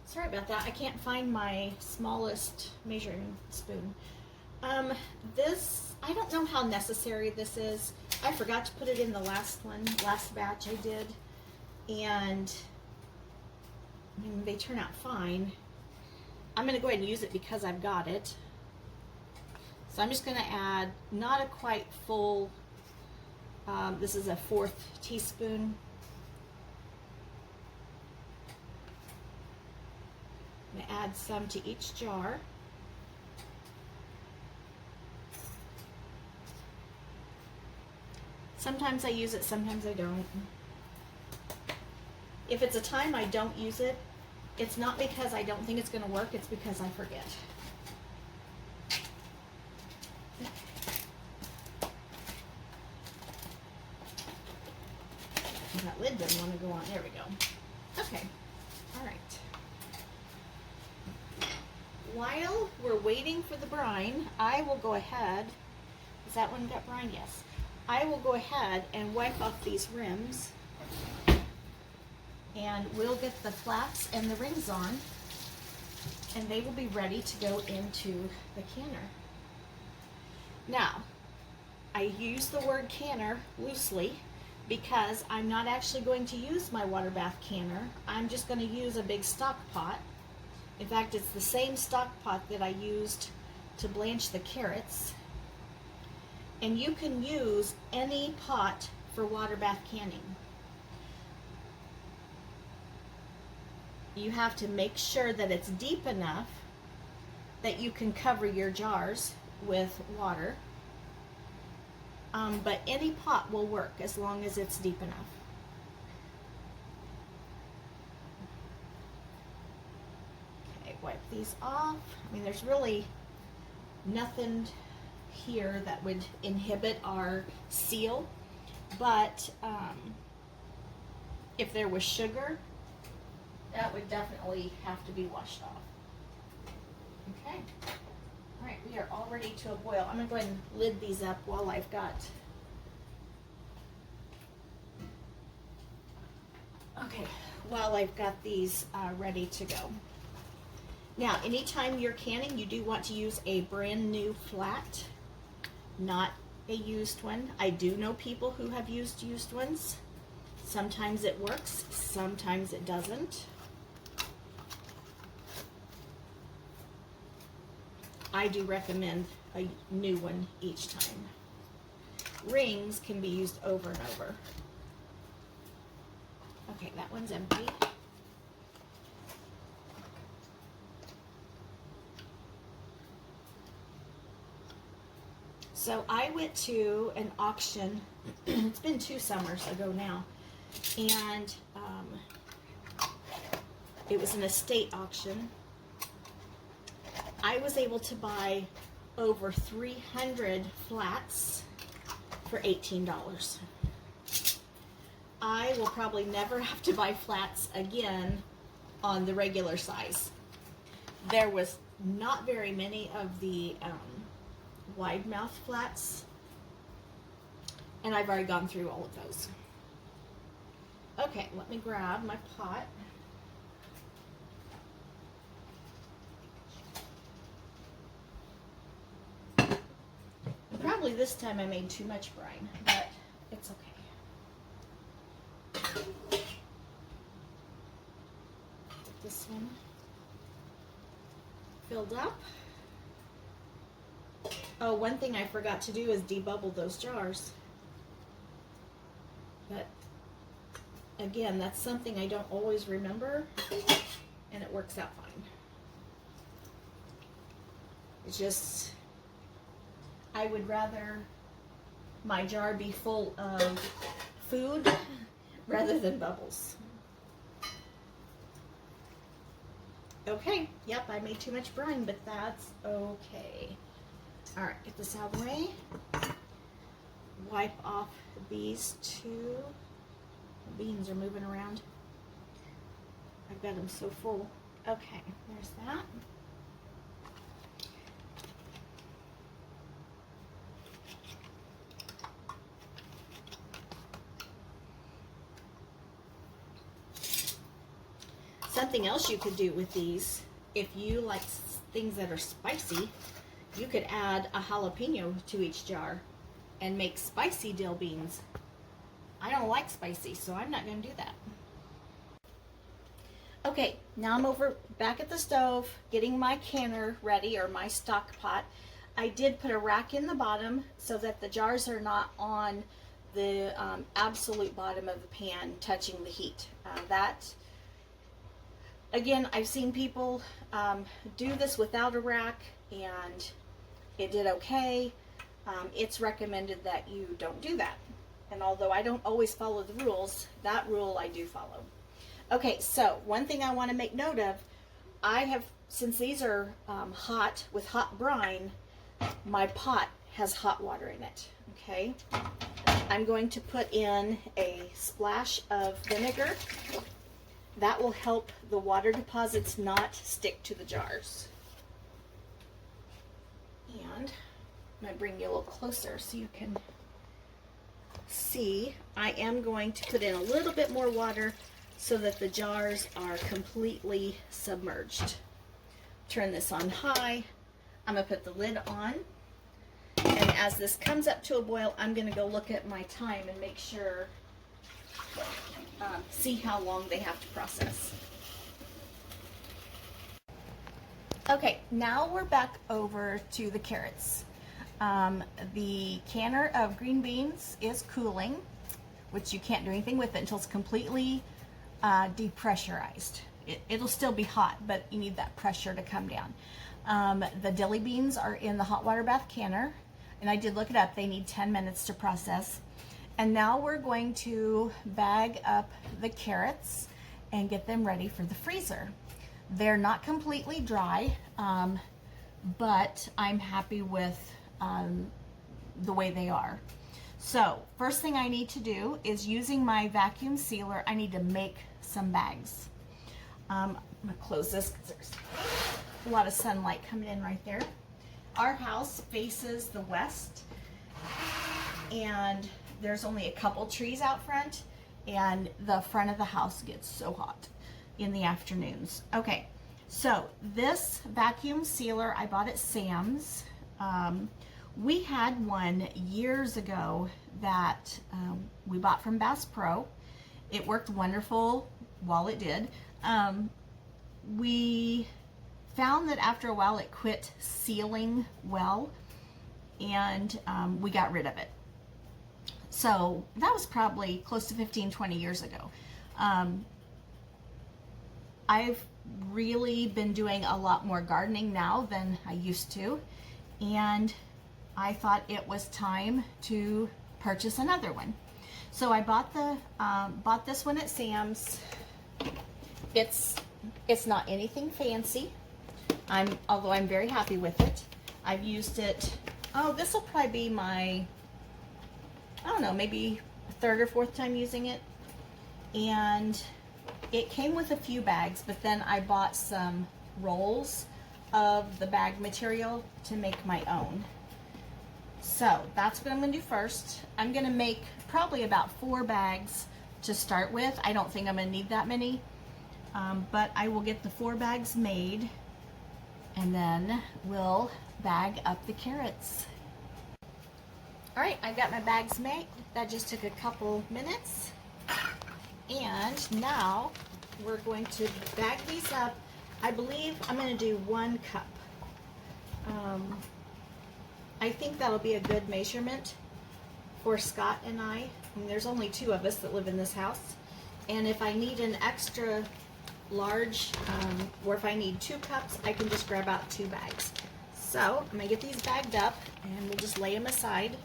Sorry about that. I can't find my smallest measuring spoon. I don't know how necessary this is. I forgot to put it in the last batch I did. and they turn out fine. I'm going to go ahead and use it because I've got it. So I'm just going to add not a quite full, this is a 1/4 teaspoon. I'm going to add some to each jar. Sometimes I use it, sometimes I don't. If it's a time I don't use it, it's not because I don't think it's going to work, it's because I forget. That lid doesn't want to go on. There we go. Okay. All right. While we're waiting for the brine, I will go ahead. Is that one got brine? Yes. I will go ahead and wipe off these rims, and we'll get the flaps and the rings on, and they will be ready to go into the canner. Now, I use the word canner loosely because I'm not actually going to use my water bath canner. I'm just going to use a big stock pot. In fact, it's the same stock pot that I used to blanch the carrots. And you can use any pot for water bath canning. You have to make sure that it's deep enough that you can cover your jars with water. But any pot will work as long as it's deep enough. Okay, wipe these off. I mean, there's really nothing here that would inhibit our seal, but if there was sugar, that would definitely have to be washed off. Okay. All right, we are all ready to a boil. I'm going to go ahead and lid these up while I've got. Okay, while I've got these ready to go. Now, anytime you're canning, you do want to use a brand new flat, not a used one. I do know people who have used ones. Sometimes it works, sometimes it doesn't. I do recommend a new one each time. Rings can be used over and over. Okay, that one's empty. So I went to an auction, it's been 2 summers ago now, and it was an estate auction. I was able to buy over 300 flats for $18. I will probably never have to buy flats again on the regular size. There was not very many of the wide mouth flats, and I've already gone through all of those. Okay, let me grab my pot. And probably this time I made too much brine, but it's okay. Get this one filled up. Oh, one thing I forgot to do is debubble those jars. But again, that's something I don't always remember, and it works out fine. It's just, I would rather my jar be full of food rather than bubbles. Okay, yep, I made too much brine, but that's okay. All right, get this out of the way. Wipe off these two. The beans are moving around. I've got them so full. Okay, there's that. Something else you could do with these, if you like things that are spicy, you could add a jalapeno to each jar and make spicy dill beans. I don't like spicy, so I'm not going to do that. Okay, now I'm over back at the stove getting my canner ready, or my stock pot. I did put a rack in the bottom so that the jars are not on the absolute bottom of the pan touching the heat. Again, I've seen people do this without a rack and it did okay. It's recommended that you don't do that. And although I don't always follow the rules, that rule I do follow. Okay, so one thing I want to make note of, since these are hot with hot brine, my pot has hot water in it, okay? I'm going to put in a splash of vinegar. That will help the water deposits not stick to the jars. And I'm going to bring you a little closer so you can see. I am going to put in a little bit more water so that the jars are completely submerged. Turn this on high. I'm going to put the lid on. And as this comes up to a boil, I'm going to go look at my time and make sure, see how long they have to process. Okay, now we're back over to the carrots. The canner of green beans is cooling, which you can't do anything with it until it's completely depressurized. It'll still be hot, but you need that pressure to come down. The dilly beans are in the hot water bath canner, and I did look it up. They need 10 minutes to process. And now we're going to bag up the carrots and get them ready for the freezer. They're not completely dry, but I'm happy with the way they are. So first thing I need to do is, using my vacuum sealer, I need to make some bags. I'm gonna close this because there's a lot of sunlight coming in right there. Our house faces the west, and there's only a couple trees out front, and the front of the house gets so hot in the afternoons. Okay, so this vacuum sealer I bought at Sam's. We had one years ago that we bought from Bass Pro. It worked wonderful while it did. We found that after a while it quit sealing well, and we got rid of it. So that was probably close to 15-20 years ago. I've really been doing a lot more gardening now than I used to, and I thought it was time to purchase another one. So I bought this one at Sam's. It's not anything fancy. Although I'm very happy with it. I've used it. Oh, this will probably be my, I don't know, maybe third or fourth time using it. And it came with a few bags, but then I bought some rolls of the bag material to make my own. So that's what I'm going to do first. I'm going to make probably about 4 bags to start with. I don't think I'm going to need that many, but I will get the 4 bags made, and then we'll bag up the carrots. All right, I've got my bags made. That just took a couple minutes. And now we're going to bag these up. I believe I'm going to do 1 cup. I think that'll be a good measurement for Scott and I. There's only 2 of us that live in this house. And if I need an extra large, or if I need 2 cups, I can just grab out 2 bags. So I'm going to get these bagged up, and we'll just lay them aside.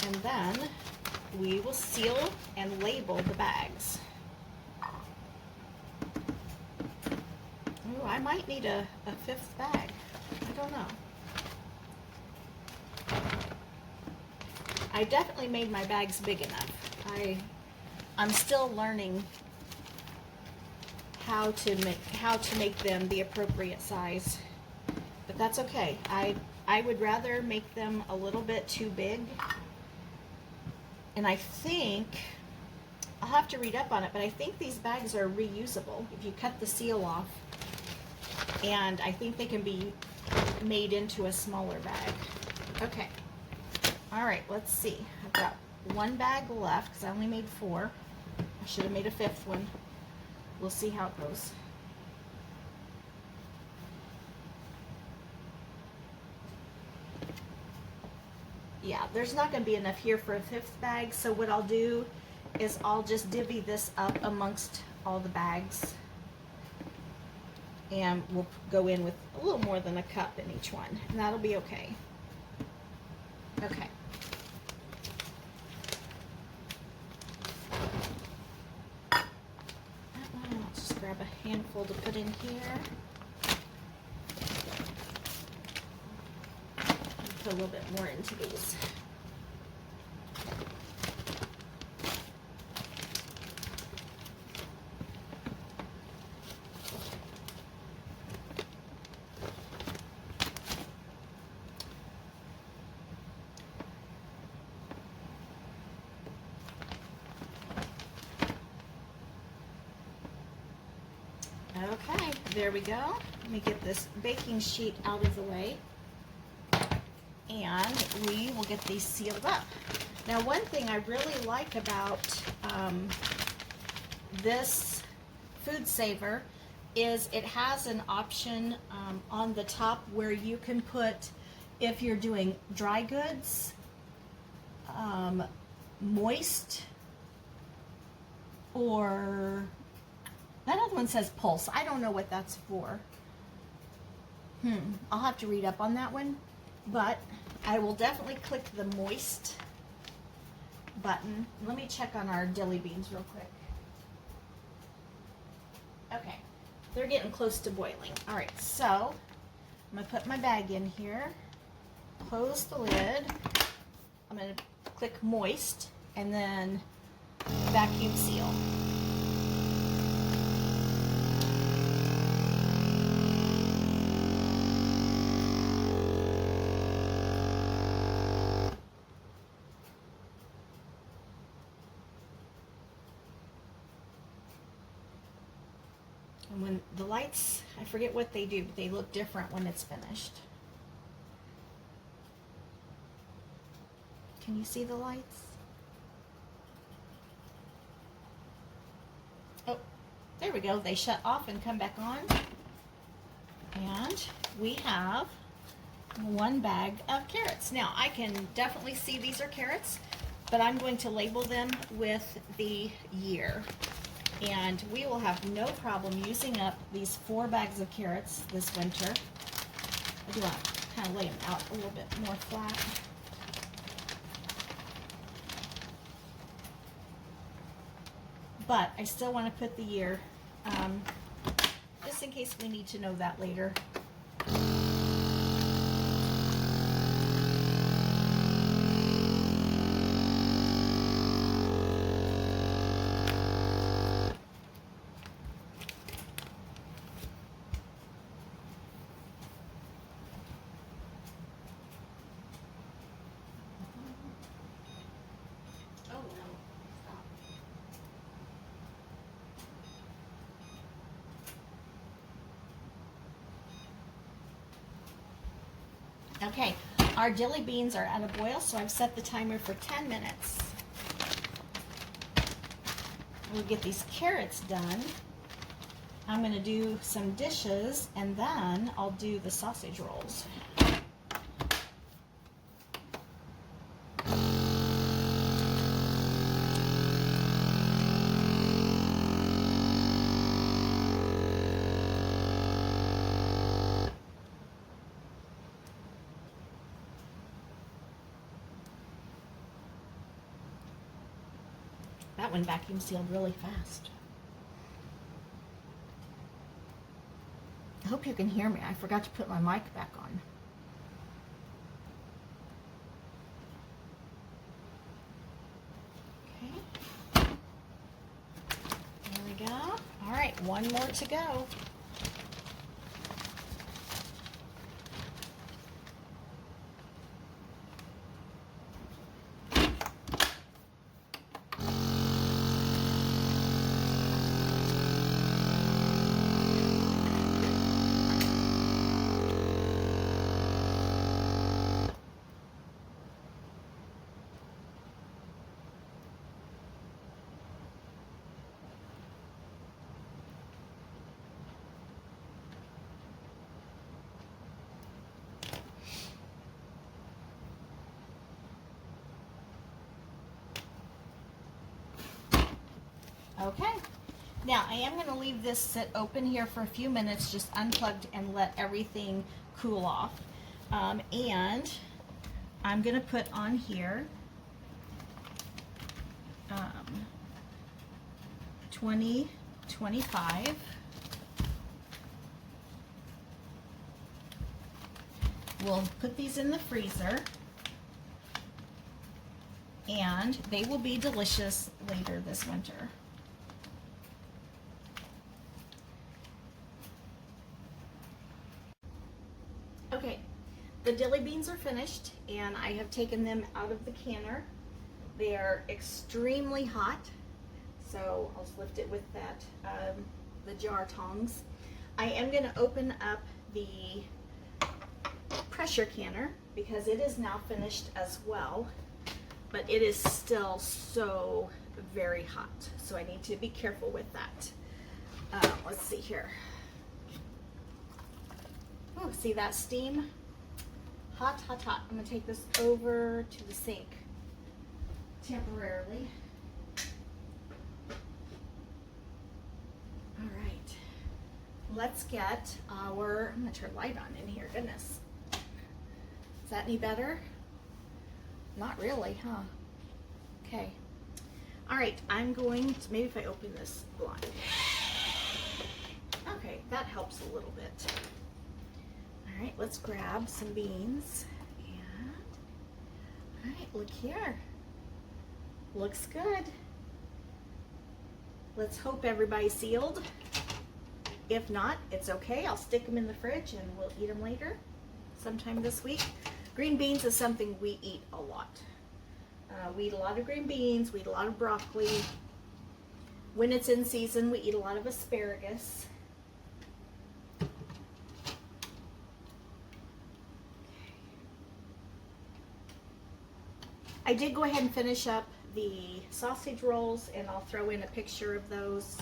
And then we will seal and label the bags. Ooh, I might need a 5th bag. I don't know. I definitely made my bags big enough. I'm still learning how to make them the appropriate size, but that's okay. I would rather make them a little bit too big. And I think, I'll have to read up on it, but I think these bags are reusable if you cut the seal off. And I think they can be made into a smaller bag. Okay. All right, let's see. I've got 1 bag left because I only made 4. I should have made a 5th one. We'll see how it goes. Yeah, there's not going to be enough here for a 5th bag, so what I'll do is I'll just divvy this up amongst all the bags, and we'll go in with a little more than a cup in each one, and that'll be okay. Okay. I'll just grab a handful to put in here. Put a little bit more into these. Okay, there we go. Let me get this baking sheet out of the way, and we will get these sealed up. Now, one thing I really like about this food saver is it has an option on the top where you can put, if you're doing dry goods, moist, or that other one says pulse. I don't know what that's for. I'll have to read up on that one, but I will definitely click the moist button. Let me check on our dilly beans real quick. Okay, they're getting close to boiling. All right, so I'm gonna put my bag in here, close the lid. I'm gonna click moist and then vacuum seal. And when the lights, I forget what they do, but they look different when it's finished. Can you see the lights? Oh, there we go. They shut off and come back on. And we have 1 bag of carrots. Now, I can definitely see these are carrots, but I'm going to label them with the year. And we will have no problem using up these 4 bags of carrots this winter. I do want to kind of lay them out a little bit more flat. But I still want to put the year, just in case we need to know that later. Okay, our dilly beans are at a boil, so I've set the timer for 10 minutes. We'll get these carrots done. I'm going to do some dishes, and then I'll do the sausage rolls. That one vacuum sealed really fast. I hope you can hear me. I forgot to put my mic back on. Okay. There we go. All right, 1 more to go. Okay. Now, I am going to leave this sit open here for a few minutes, just unplugged, and let everything cool off. And I'm going to put on here 20, 25. We'll put these in the freezer, and they will be delicious later this winter. Okay, the dilly beans are finished, and I have taken them out of the canner. They are extremely hot, so I'll just lift it with that, the jar tongs. I am going to open up the pressure canner because it is now finished as well, but it is still so very hot, so I need to be careful with that. Let's see here. Oh, see that steam? Hot, hot, hot. I'm going to take this over to the sink temporarily. All right. Let's get our, I'm going to turn light on in here. Goodness. Is that any better? Not really, huh? Okay. All right. I'm going to, maybe if I open this blind. Okay, that helps a little bit. All right, let's grab some beans, and all right, look here. Looks good. Let's hope everybody's sealed. If not, it's okay. I'll stick them in the fridge and we'll eat them later, sometime this week. Green beans is something we eat a lot. We eat a lot of green beans, we eat a lot of broccoli. When it's in season, we eat a lot of asparagus. I did go ahead and finish up the sausage rolls, and I'll throw in a picture of those.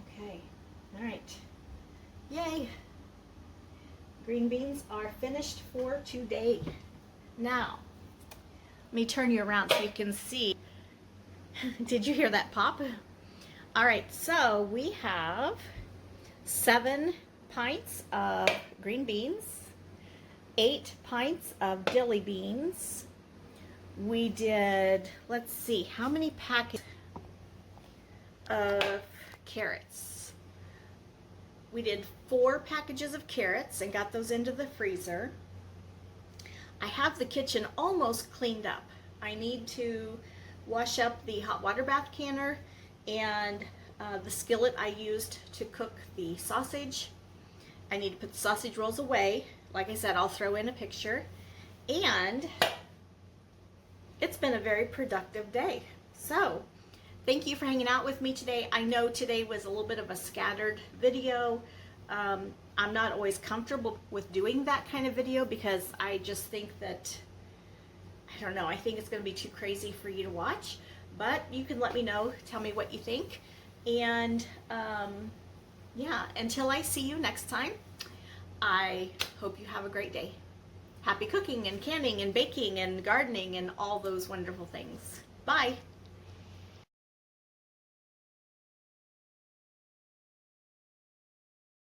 Okay, all right. Yay! Green beans are finished for today. Now, let me turn you around so you can see. Did you hear that pop? All right, so we have 7 pints of green beans, 8 pints of dilly beans. We did, let's see, how many packets of carrots? We did 4 packages of carrots and got those into the freezer. I have the kitchen almost cleaned up. I need to wash up the hot water bath canner and the skillet I used to cook the sausage. I need to put the sausage rolls away. Like I said, I'll throw in a picture. And it's been a very productive day. So, thank you for hanging out with me today. I know today was a little bit of a scattered video. I'm not always comfortable with doing that kind of video because I just think that, I don't know, I think it's going to be too crazy for you to watch. But you can let me know, tell me what you think. And yeah, until I see you next time, I hope you have a great day. Happy cooking and canning and baking and gardening and all those wonderful things. Bye.